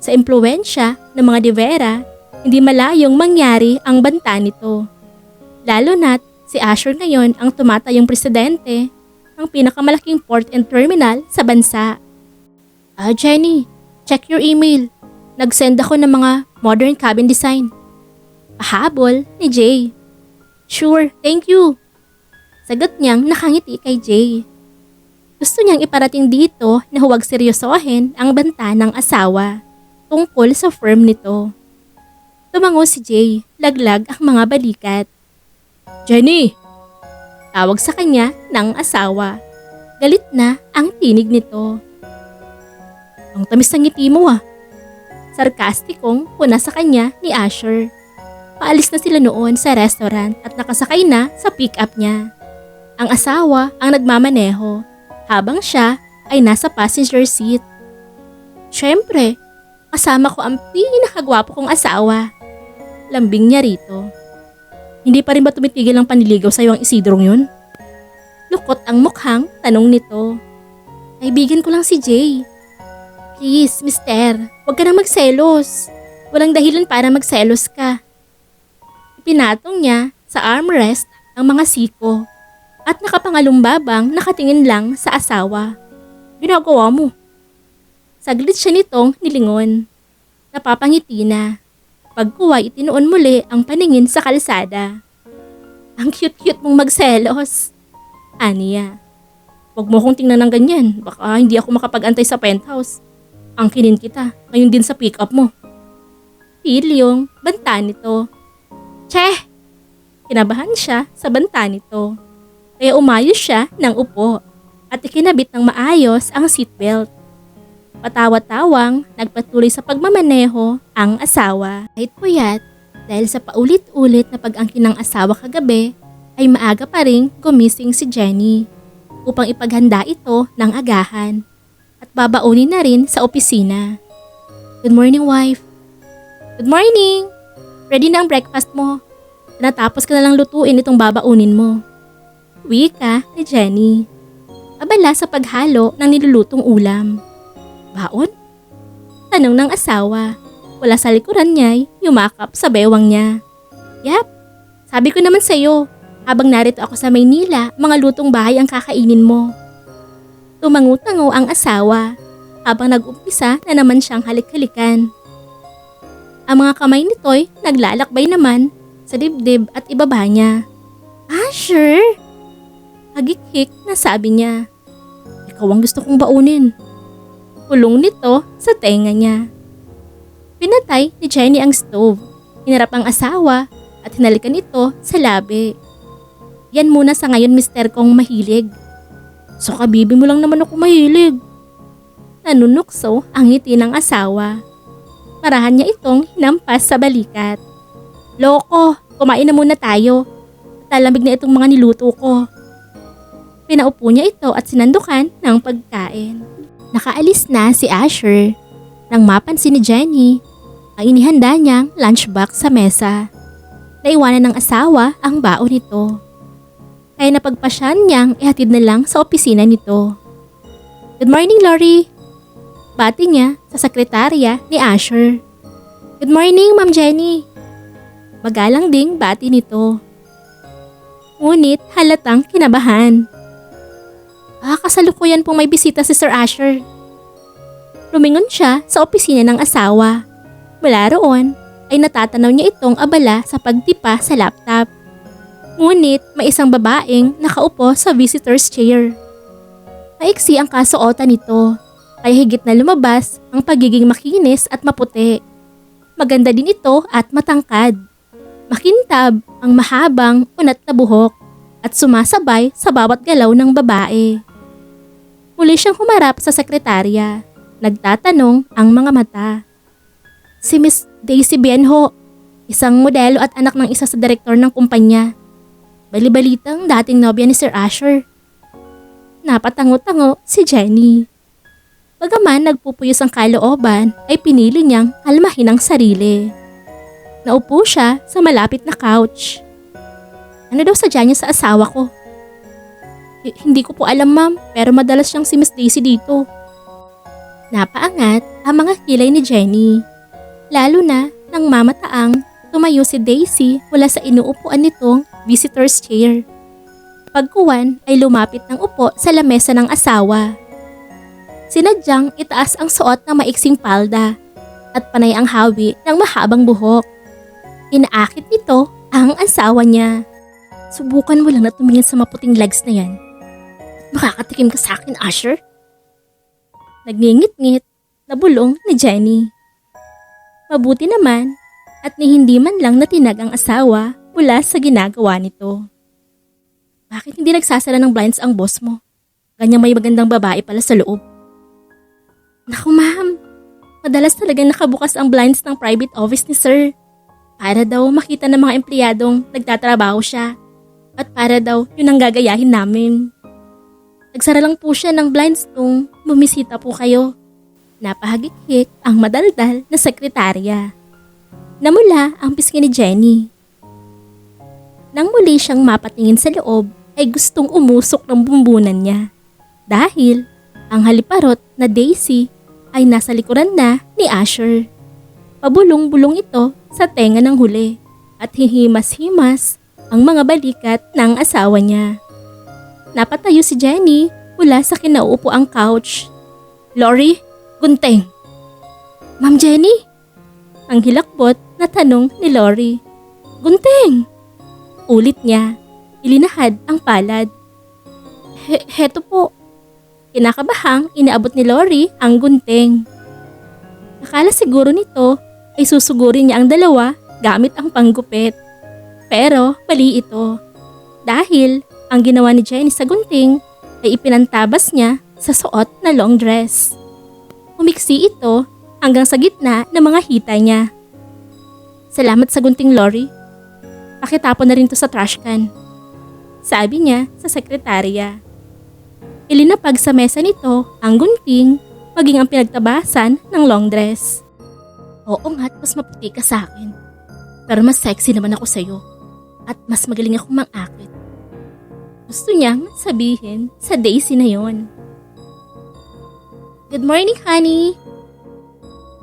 Sa impluwensya ng mga De Vera, hindi malayong mangyari ang banta nito. Lalo na't si Asher ngayon ang tumatayong presidente ng pinakamalaking port and terminal sa bansa. Jenny, check your email. Nag-send ako ng mga modern cabin design. Pahabol ni Jay. Sure, thank you. Sagot niyang nakangiti kay Jay. Gusto niyang iparating dito na huwag seryosohin ang banta ng asawa tungkol sa firm nito. Tumango si Jay, laglag ang mga balikat. Jenny! Tawag sa kanya ng asawa. Galit na ang tinig nito. Ang tamis ng ngiti mo ah. Sarkastikong puna sa kanya ni Asher. Paalis na sila noon sa restaurant at nakasakay na sa pick-up niya. Ang asawa ang nagmamaneho habang siya ay nasa passenger seat. Siyempre, kasama ko ang pinakagwapo kong asawa. Lambing niya rito. Hindi pa rin ba tumitigil ang panliligaw sa'yo ang Isidrong yun? Lukot ang mukhang tanong nito. Kaibigan ko lang si Jay. Please, mister, huwag ka na magselos. Walang dahilan para magselos ka. Pinatong niya sa armrest ang mga siko at nakapangalumbabang nakatingin lang sa asawa. Ginagawa mo. Saglit siya nitong nilingon. Napapangiti na. Pagkuha itinuon muli ang paningin sa kalsada. Ang cute-cute mong magselos. Aniya. Huwag mo kong tingnan ng ganyan. Baka hindi ako makapag-antay sa penthouse. Angkinin kita. Ngayon din sa pick-up mo. Pilyong banta nito. Che! Kinabahan siya sa banta nito. Kaya umayos siya ng upo at ikinabit ng maayos ang seatbelt. Patawa-tawang nagpatuloy sa pagmamaneho ang asawa. Kahit puyat, dahil sa paulit-ulit na pag-angkin ng asawa kagabi, ay maaga pa ring gumising si Jenny upang ipaghanda ito ng agahan at babaunin na rin sa opisina. Good morning, wife. Good morning! Ready na ang breakfast mo. Natapos ka na lang lutuin itong babaunin mo. Wika ni Jenny. Abala sa paghalo ng nilulutong ulam. Baon? Tanong ng asawa. Wala sa likuran niya'y yumakap sa bewang niya. Yap, sabi ko naman sa'yo, habang narito ako sa Maynila, mga lutong bahay ang kakainin mo. Tumangu-tango ang asawa habang nag-umpisa na naman siyang halik-halikan. Ang mga kamay nito'y naglalakbay naman sa dibdib at ibaba niya. Asher! Hagik-hik na sabi niya. Ikaw ang gusto kong baunin. Pulong nito sa tenga niya. Pinatay ni Jenny ang stove. Hinarap ang asawa at hinalikan ito sa labi. Yan muna sa ngayon, mister kong mahilig. So kabibi mo lang naman ako mahilig. Nanunukso ang ngiti ng asawa. Marahan niya itong hinampas sa balikat. Loko, kumain na muna tayo. Talamig na itong mga niluto ko. Pinaupo niya ito at sinandukan ng pagkain. Nakaalis na si Asher nang mapansin ni Jenny ang inihanda niyang lunchbox sa mesa. Naiwanan ng asawa ang baon nito. Kaya napagpasyan niyang ihatid na lang sa opisina nito. Good morning, Lori. Bati niya sa sekretarya ni Asher. Good morning, Ma'am Jenny. Magalang ding bati nito. Ngunit halatang kinabahan. Kasalukuyan pong may bisita si Sir Asher. Lumingon siya sa opisina ng asawa. Mula roon ay natatanaw niya itong abala sa pagtipa sa laptop. Ngunit may isang babaeng nakaupo sa visitor's chair. Maiksi ang kasuotan nito, kaya higit na lumabas ang pagiging makinis at maputi. Maganda din ito at matangkad. Makintab ang mahabang unat na buhok at sumasabay sa bawat galaw ng babae. Muli siyang humarap sa sekretarya. Nagtatanong ang mga mata. Si Miss Daisy Bienho, isang modelo at anak ng isa sa direktor ng kumpanya. Bali-balitang dating nobya ni Sir Asher. Napatango-tango si Jenny. Bagaman nagpupuyos ang kalooban, ay pinili niyang kalmahin ang sarili. Naupo siya sa malapit na couch. Ano daw sadya niya sa asawa ko? Hindi ko po alam ma'am, pero madalas siyang si Miss Daisy dito. Napaangat ang mga kilay ni Jenny. Lalo na nang mamataang tumayo si Daisy mula sa inuupuan nitong visitor's chair. Pagkuwan ay lumapit ng upo sa lamesa ng asawa. Sinadyang itaas ang suot ng maiksing palda at panay ang hawi ng mahabang buhok. Inaakit nito ang asawa niya. Subukan mo lang na tumingin sa maputing legs na yan. Makakatikim ka sa akin, Asher? Nagngingit-ngit na bulong ni Jenny. Mabuti naman at ni hindi man lang natinag ang asawa mula sa ginagawa nito. Bakit hindi nagsasara ng blinds ang boss mo? Ganyang may magandang babae pala sa loob. Naku ma'am, madalas talagang nakabukas ang blinds ng private office ni sir. Para daw makita ng mga empleyadong nagtatrabaho siya. At para daw yun ang gagayahin namin. Nagsara lang po siya ng blinds nung bumisita po kayo. Napahagik-hik ang madaldal na sekretarya. Namula ang pisngi ni Jenny. Nang muli siyang mapatingin sa loob ay gustong umusok ng bumbunan niya. Dahil ang haliparot na Daisy ay nasa likuran na ni Asher. Pabulong-bulong ito sa tenga ng huli at hihimas-himas ang mga balikat ng asawa niya. Napatayo si Jenny mula sa kinauupuang couch. Lori, gunting. Ma'am Jenny? Ang hilakbot na tanong ni Lori. Gunting. Ulit niya. Ilinahad ang palad. Heto po. Kinakabahang inaabot ni Lori ang gunting. Akala siguro nito ay susugurin niya ang dalawa gamit ang panggupit. Pero mali ito. Dahil ang ginawa ni Jenny sa gunting ay ipinantabas niya sa suot na long dress. Umiksi ito hanggang sa gitna ng mga hita niya. Salamat sa gunting, Lori. Pakitapon na rin to sa trash can. Sabi niya sa sekretarya. Ilinapag sa mesa nito ang gunting maging ang pinagtabasan ng long dress. Oo nga't mas maputi ka sa akin. Pero mas sexy naman ako sa'yo. At mas magaling akong mang-akit. Gusto niyang sabihin sa Daisy na yon. Good morning, honey.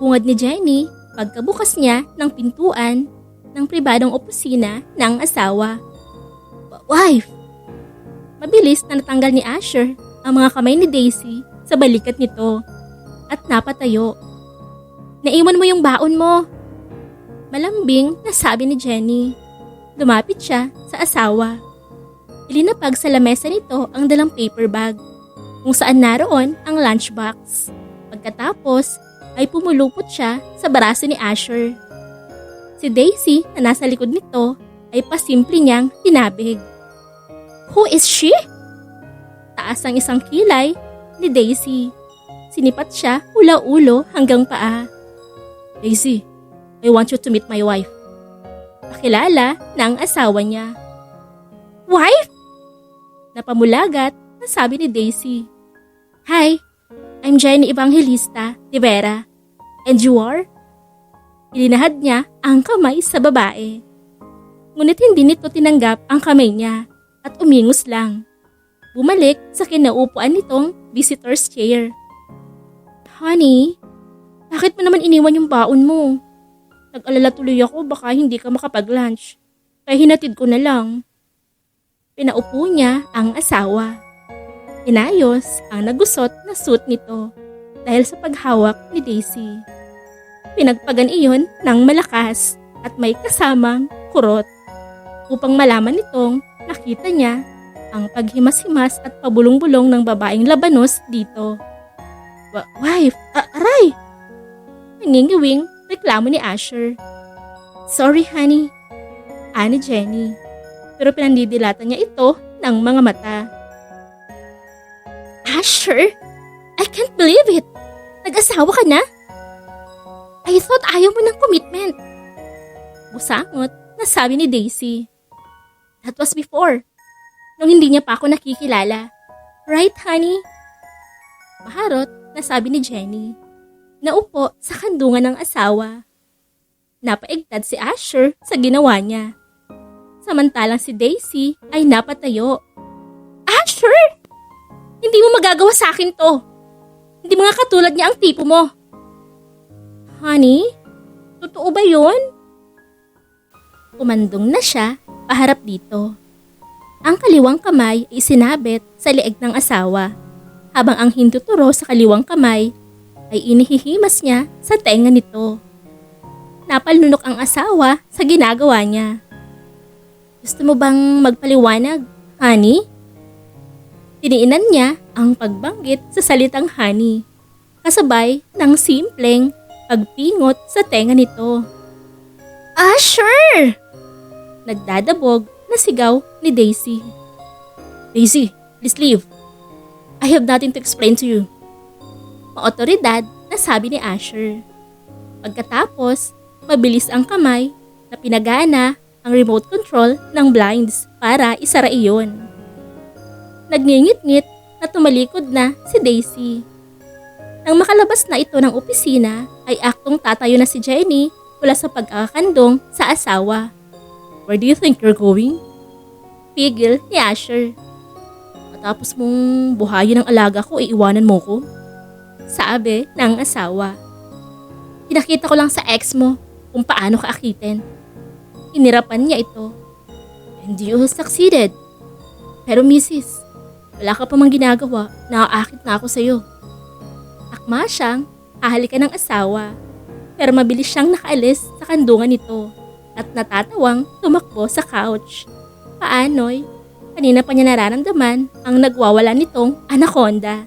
Bungad ni Jenny pagkabukas niya ng pintuan ng pribadong opisina ng asawa. Wife! Mabilis na natanggal ni Asher ang mga kamay ni Daisy sa balikat nito at napatayo. Naiwan mo yung baon mo. Malambing na sabi ni Jenny. Lumapit siya sa asawa. Ilinapag sa lamesa nito ang dalang paper bag kung saan naroon ang lunchbox. Pagkatapos ay pumulupot siya sa braso ni Asher. Si Daisy na nasa likod nito ay pasimple niyang tinabig. Who is she? Taas ang isang kilay ni Daisy. Sinipat siya mula ulo hanggang paa. Daisy, I want you to meet my wife. Pakilala ng asawa niya. Wife? Napamulagat na sabi ni Daisy. Hi, I'm Jenny Evangelista Rivera. And you are? Ilinahad niya ang kamay sa babae. Ngunit hindi nito tinanggap ang kamay niya at umingos lang. Bumalik sa kinaupuan nitong visitor's chair. Honey, bakit mo naman iniwan yung baon mo? Nag-alala tuloy ako baka hindi ka makapag-lunch. Kaya hinatid ko na lang. Pinaupo niya ang asawa. Inayos ang nagusot na suit nito dahil sa paghawak ni Daisy. Pinagpagan iyon ng malakas at may kasamang kurot upang malaman nitong nakita niya ang paghimas-himas at pabulong-bulong ng babaeng labanos dito. Wife, aray! Nangingiwing reklamo ni Asher. Sorry honey, ani Jenny. Pero pinandidilatan niya ito ng mga mata. Asher, I can't believe it. Nag-asawa ka na? I thought ayaw mo ng commitment. Busangot na sabi ni Daisy. That was before. Nung hindi niya pa ako nakikilala. Right, honey? Maharot na sabi ni Jenny. Naupo sa kandungan ng asawa. Napaigtad si Asher sa ginawa niya. Samantalang si Daisy ay napatayo. Asher! Hindi mo magagawa sa akin to. Hindi mga katulad niya ang tipo mo. Honey, totoo ba yun? Umandong na siya paharap dito. Ang kaliwang kamay ay sinabit sa leeg ng asawa, habang ang hinduturo sa kaliwang kamay ay inihihimas niya sa tenga nito. Napalunok ang asawa sa ginagawa niya. Gusto mo bang magpaliwanag, honey? Tiniinan niya ang pagbanggit sa salitang honey, kasabay ng simpleng pagpingot sa tenga nito. Sure! Nagdadabog na sigaw ni Daisy. Daisy, please leave. I have nothing to explain to you. Maotoridad na sabi ni Asher. Pagkatapos, mabilis ang kamay na pinagana ang remote control ng blinds para isara iyon. Nagngingit-ngit na tumalikod na si Daisy. Nang makalabas na ito ng opisina, ay aktong tatayo na si Jenny mula sa pagkakandong sa asawa. Where do you think you're going? Pigil ni Asher. Matapos mong buhayin ang alaga ko, iiwanan mo ko? Sabi ng asawa. Pinakita ko lang sa ex mo kung paano ka akitin. Inirapan niya ito. And you succeeded. Pero Mrs., wala ka pa mang ginagawa, naaakit na ako sa'yo. Akma siyang hahalikan ng asawa, pero mabilis siyang nakaalis sa kandungan nito at natatawang tumakbo sa couch. Paano'y, kanina pa niya nararamdaman ang nagwawala nitong anaconda.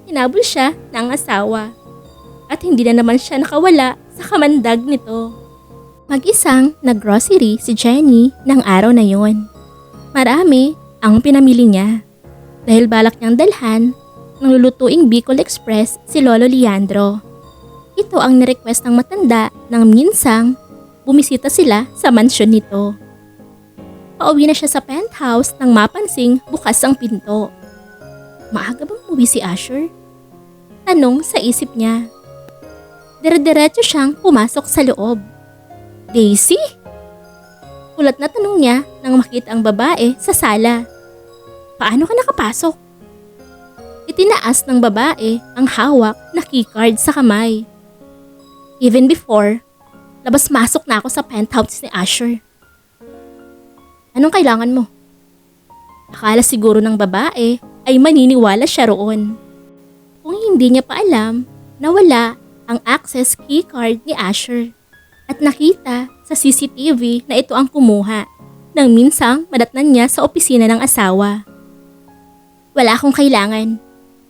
Hinabol siya ng asawa at hindi na naman siya nakawala sa kamandag nito. Mag-isang naggrocery si Jenny ng araw na yon. Marami ang pinamili niya dahil balak niyang dalhan ng lulutuing Bicol Express si Lolo Leandro. Ito ang nirequest ng matanda nang minsang bumisita sila sa mansyon nito. Pauwi na siya sa penthouse nang mapansing bukas ang pinto. Maaga bang umuwi si Asher? Tanong sa isip niya. Dire-diretso siyang pumasok sa loob. Daisy? Kulat na tanong niya nang makita ang babae sa sala. Paano ka nakapasok? Itinaas ng babae ang hawak na keycard sa kamay. Even before, labas-masok na ako sa penthouse ni Asher. Anong kailangan mo? Akala siguro ng babae ay maniniwala siya roon. Kung hindi niya pa alam na wala ang access keycard ni Asher at nakita sa CCTV na ito ang kumuha nang minsang madatnan niya sa opisina ng asawa. Wala akong kailangan,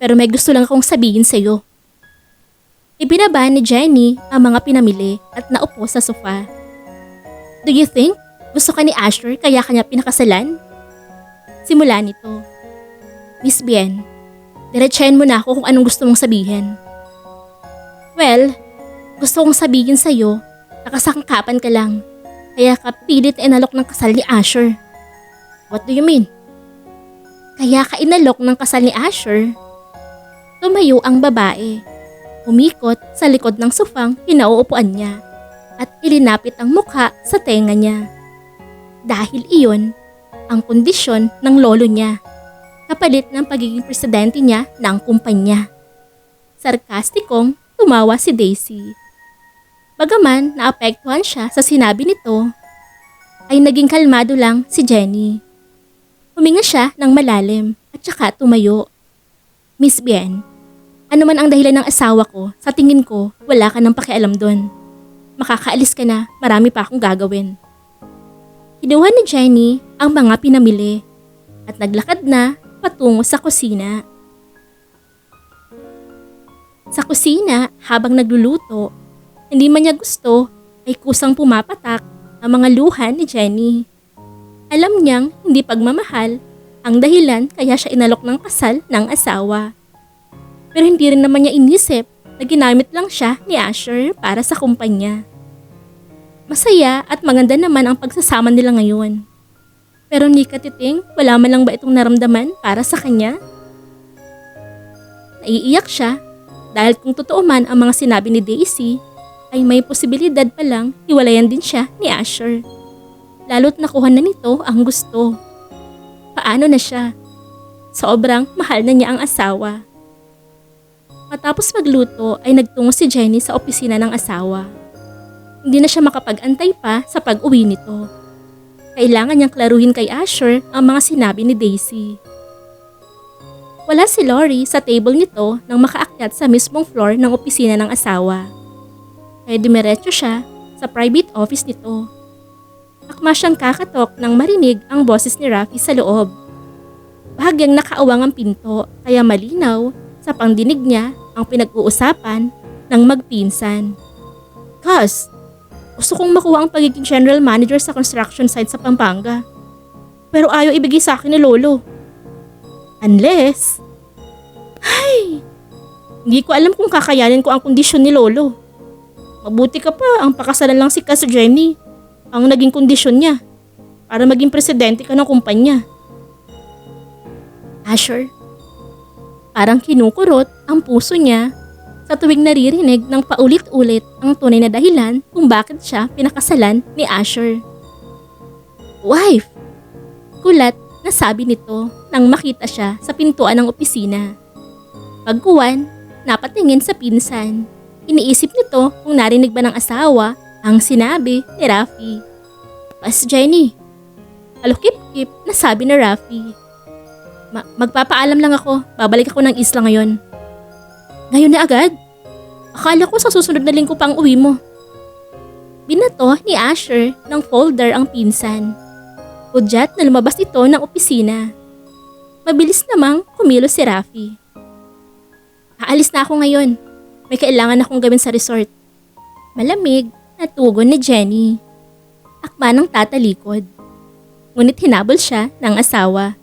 pero may gusto lang akong sabihin sa iyo. Ibinaba ni Jenny ang mga pinamili at naupo sa sofa. Do you think gusto ka ni Asher kaya kanya pinakasalan? Simula nito. Miss Bien, diretsahin mo na ako kung anong gusto mong sabihin. Well, gusto kong sabihin sa'yo, nakasangkapan ka lang, kaya ka pilit inalok ng kasal ni Asher. What do you mean? Kaya ka inalok ng kasal ni Asher? Tumayo ang babae. Umikot sa likod ng sofang pinauupuan niya at ilinapit ang mukha sa tenga niya. Dahil iyon ang kondisyon ng lolo niya, kapalit ng pagiging presidente niya ng kumpanya. Sarkastikong tumawa si Daisy. Bagaman naapektuhan siya sa sinabi nito, ay naging kalmado lang si Jenny. Huminga siya ng malalim at saka tumayo. Miss Bien, ano man ang dahilan ng asawa ko, sa tingin ko wala ka nang pakialam doon. Makakaalis ka na, marami pa akong gagawin. Kinuha ni Jenny ang mga pinamili at naglakad na patungo sa kusina. Sa kusina, habang nagluluto, hindi man niya gusto ay kusang pumapatak ang mga luha ni Jenny. Alam niyang hindi pagmamahal ang dahilan kaya siya inalok ng kasal ng asawa. Pero hindi rin naman niya inisip na ginamit lang siya ni Asher para sa kumpanya. Masaya at maganda naman ang pagsasama nila ngayon. Pero ni Katiting, wala man lang ba itong naramdaman para sa kanya? Naiiyak siya dahil kung totoo man ang mga sinabi ni Daisy, ay may posibilidad pa lang hiwalayan din siya ni Asher. Lalo't nakuha na nito ang gusto. Paano na siya? sobrang mahal na niya ang asawa. Matapos magluto ay nagtungo si Jenny sa opisina ng asawa. Hindi na siya makapag-antay pa sa pag-uwi nito. Kailangan niyang klaruhin kay Asher ang mga sinabi ni Daisy. Wala si Lori sa table nito nang makaakyat sa mismong floor ng opisina ng asawa. Kaya dumiretso siya sa private office nito. Akma siyang kakatok nang marinig ang boses ni Rafi sa loob. Bahagyang nakaawang ang pinto kaya malinaw sa pangdinig niya ang pinag-uusapan ng magpinsan. Kas, gusto kong makuha ang pagiging general manager sa construction site sa Pampanga. Pero ayaw ibigay sa akin ni Lolo. Unless... Ay! Hindi ko alam kung kakayanin ko ang kondisyon ni Lolo. Mabuti ka pa ang pakasalan lang si Kas Jenny ang naging kondisyon niya para maging presidente ka ng kumpanya. Asher, parang kinukurot ang puso niya sa tuwing naririnig ng paulit-ulit ang tunay na dahilan kung bakit siya pinakasalan ni Asher. Wife! Kulat na sabi nito nang makita siya sa pintuan ng opisina. Pagkuwan, napatingin sa pinsan. Iniisip nito kung narinig ba ng asawa ang sinabi ni Rafi. Pas Jenny. Alukip-kip na sabi ni Rafi. Magpapaalam lang ako, babalik ako ng isla ngayon. Ngayon na agad? Akala ko sa susunod na linggo pa ang uwi mo. Binato ni Asher ng folder ang pinsan. Udyat na lumabas ito ng opisina. Mabilis namang kumilos si Rafi. Aalis na ako ngayon. May kailangan akong gawin sa resort. Malamig na tugon ni Jenny. Akma ng tatalikod. Ngunit hinabol siya ng asawa.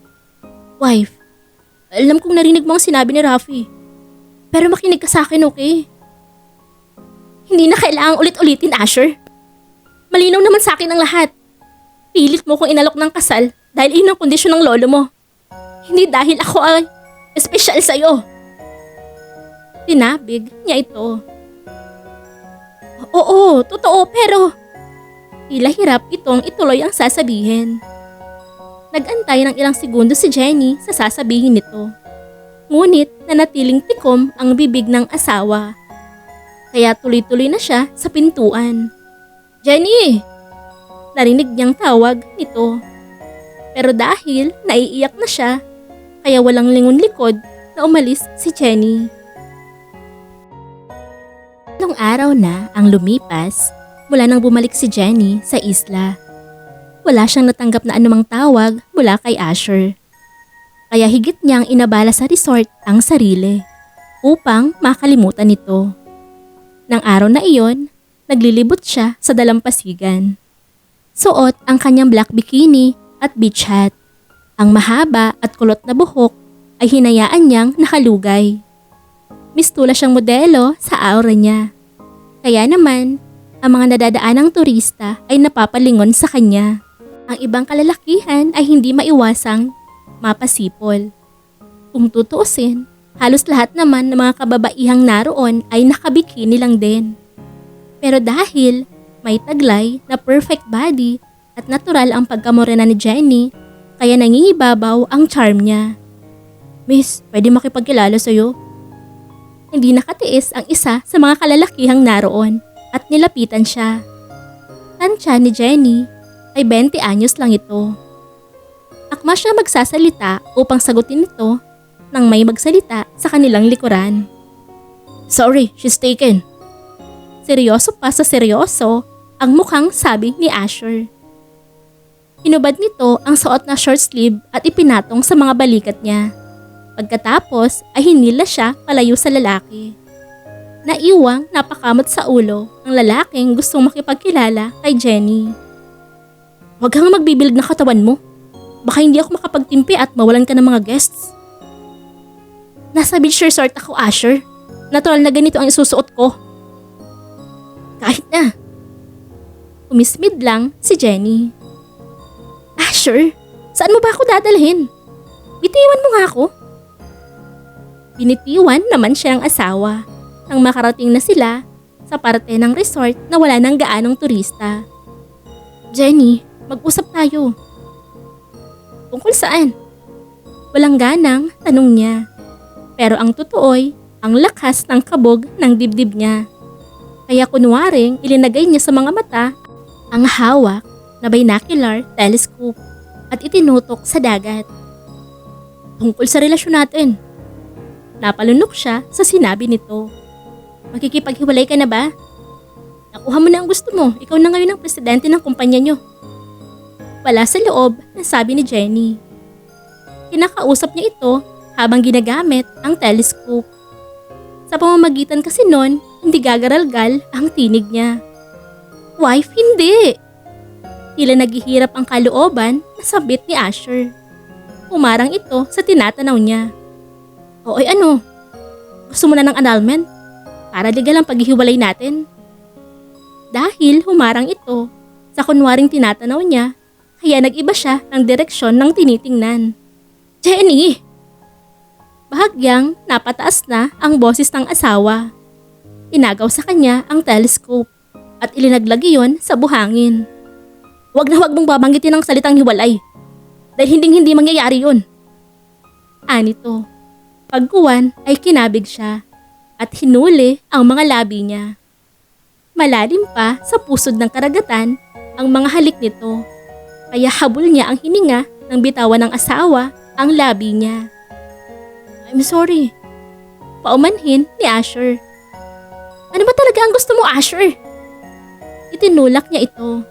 Wife, alam kong narinig mo ang sinabi ni Rafi. Pero makinig ka sa akin, okay? Hindi na kailangang ulit-ulitin, Asher. Malinaw naman sa akin ang lahat. Pilit mo kong inalok ng kasal dahil iyon ang kondisyon ng lolo mo. Hindi dahil ako ay espesyal sa'yo. Tinabig niya ito. Oo, totoo pero... Tila hirap itong ituloy ang sasabihin. Nag-antay ng ilang segundo si Jenny sa sasabihin nito. Ngunit nanatiling tikom ang bibig ng asawa. Kaya tuloy-tuloy na siya sa pintuan. Jenny! Narinig niyang tawag nito. Pero dahil naiiyak na siya, kaya walang lingon likod na umalis si Jenny. Nung araw na ang lumipas, mula nang bumalik si Jenny sa isla. Wala siyang natanggap na anumang tawag mula kay Asher. Kaya higit niyang inabala sa resort ang sarili upang makalimutan ito. Nang araw na iyon, naglilibot siya sa dalampasigan. Suot ang kanyang black bikini at beach hat. Ang mahaba at kulot na buhok ay hinayaan niyang nakalugay. Mistula siyang modelo sa aura niya. Kaya naman, ang mga nadadaanang turista ay napapalingon sa kanya. Ang ibang kalalakihan ay hindi maiwasang mapasipol. Kung tutuusin, halos lahat naman ng mga kababaihang naroon ay nakabikini lang din. Pero dahil may taglay na perfect body at natural ang pagkamorena ni Jenny, kaya nangingibabaw ang charm niya. Miss, pwede makipagkilala sa'yo? Hindi nakatiis ang isa sa mga kalalakihang naroon at nilapitan siya. Tansya ni Jenny ay 20 anyos lang ito. Akma siya magsasalita upang sagutin ito nang may magsalita sa kanilang likuran. Sorry, she's taken. Seryoso pa sa seryoso ang mukhang sabi ni Asher. Hinubad nito ang suot na short sleeve at ipinatong sa mga balikat niya. Pagkatapos ay hinila siya palayo sa lalaki. Naiwang napakamot sa ulo ang lalaking gustong makipagkilala kay Jenny. Huwag kang magbibilid ng katawan mo. Baka hindi ako makapagtimpi at mawalan ka ng mga guests. Nasa beach resort ako, Asher. Natural na ganito ang isusuot ko. Kahit na. Umismid lang si Jenny. Asher, saan mo ba ako dadalhin? Bitiwan mo nga ako. Binitiwan naman siya ng asawa nang makarating na sila sa parte ng resort na wala nang gaanong turista. Jenny, mag-usap tayo. Tungkol saan? walang ganang tanong niya. Pero ang totoo'y ang lakas ng kabog ng dibdib niya. Kaya kunwaring ilinagay niya sa mga mata ang hawak na binocular telescope at itinutok sa dagat. Tungkol sa relasyon natin. Napalunok siya sa sinabi nito. Makikipaghiwalay ka na ba? Nakuha mo na ang gusto mo. Ikaw na ngayon ang presidente ng kumpanya nyo. Wala sa loob na sabi ni Jenny. Kinakausap niya ito habang ginagamit ang telescope. Sa pamamagitan kasi nun, hindi gagaralgal ang tinig niya. Wife, hindi! Tila naghihirap ang kalooban na sabit ni Asher. Umarang ito sa tinatanaw niya. Oy, ano? Gusto mo na ng annulment? Para legal ang paghihiwalay natin. Dahil humarang ito sa kunwaring tinatanaw niya, kaya nag-iba siya ng direksyon ng tinitingnan. Jenny! Bahagyang napataas na ang boses ng asawa. Inagaw sa kanya ang telescope at ilinaglag iyon sa buhangin. Huwag na huwag mong babanggitin ang salitang hiwalay dahil hindi mangyayari yun. Anito, pagkuwan ay kinabig siya at hinuli ang mga labi niya. Malalim pa sa pusod ng karagatan ang mga halik nito. Kaya habol niya ang hininga ng bitawan ng asawa ang labi niya. I'm sorry. Paumanhin ni Asher. Ano ba talaga ang gusto mo, Asher? Itinulak niya ito.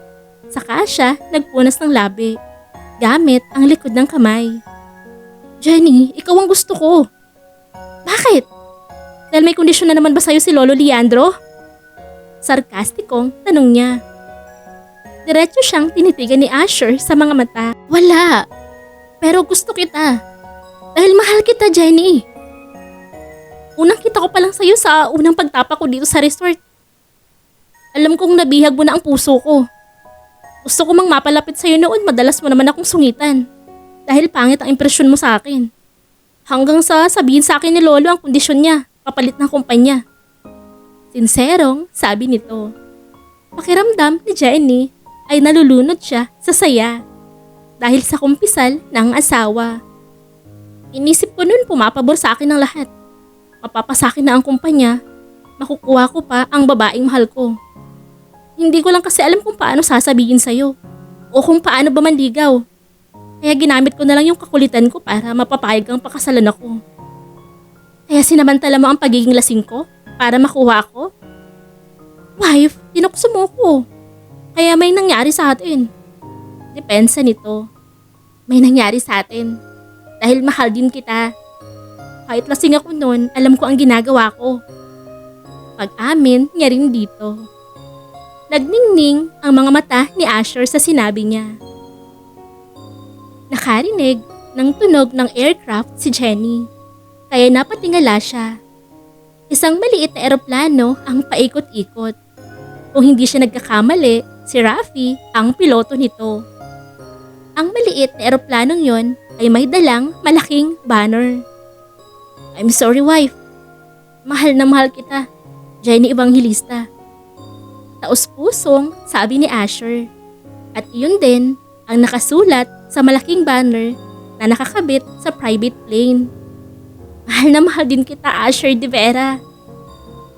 Saka siya nagpunas ng labi gamit ang likod ng kamay. Jenny, ikaw ang gusto ko. Bakit? Dahil may kondisyon na naman ba sa'yo si Lolo Leandro? Sarkastikong tanong niya. Diretso siyang tinitigan ni Asher sa mga mata. Wala. Pero gusto kita. Dahil mahal kita, Jenny. Unang kita ko pa lang sa'yo sa unang pagtapa ko dito sa resort. Alam kong nabihag mo na ang puso ko. Gusto ko mang mapalapit sa'yo noon, madalas mo naman akong sungitan. Dahil pangit ang impresyon mo sa akin. Hanggang sa sabihin sa akin ni Lolo ang kondisyon niya, kapalit ng kumpanya. Sinserong sabi nito. Pakiramdam ni Jenny ay nalulunod siya sa saya dahil sa kumpisal ng asawa. Inisip ko nun pumapabor sa akin ang lahat. Mapapasakin na ang kumpanya, makukuha ko pa ang babaeng mahal ko. Hindi ko lang kasi alam kung paano sasabihin sa'yo o kung paano ba manligaw. Kaya ginamit ko na lang yung kakulitan ko para mapapayag ang pakasalan ako. Kaya sinamantala mo ang pagiging lasing ko para makuha ko? Wife, tinukso mo ko. Kaya may nangyari sa atin. Depensa nito. May nangyari sa atin. Dahil mahal din kita. Kahit lasing ako noon, alam ko ang ginagawa ko. Pag-amin niya rin dito. Nagningning ang mga mata ni Asher sa sinabi niya. Nakarinig ng tunog ng aircraft si Jenny. Kaya napatingala siya. Isang maliit na eroplano ang paikot-ikot. Kung hindi siya nagkakamali, si Rafi ang piloto nito. Ang maliit na eroplanong yon ay may dalang malaking banner. I'm sorry, wife. Mahal na mahal kita, Jenny Evangelista. Taos-pusong sabi ni Asher. At iyon din ang nakasulat sa malaking banner na nakakabit sa private plane. Mahal na mahal din kita, Asher de Vera.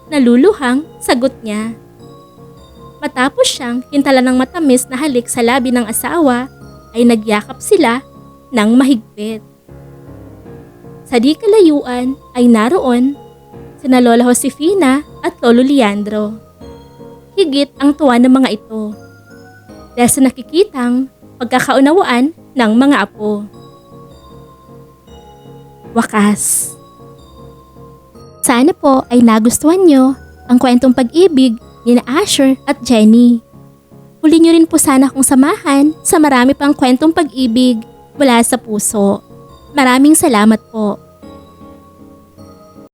Naluluhang sagot niya. Matapos siyang hintala ng matamis na halik sa labi ng asawa, ay nagyakap sila ng mahigpit. Sa di kalayuan ay naroon sina Lola Josefina at Lolo Leandro. Higit ang tuwa ng mga ito dahil sa nakikitang pagkakaunawaan ng mga apo. Wakas. Sana po ay nagustuhan nyo ang kwentong pag-ibig ni Asher at Jenny. Huli nyo rin po sana kung samahan sa marami pang kwentong pag-ibig mula sa puso. Maraming salamat po.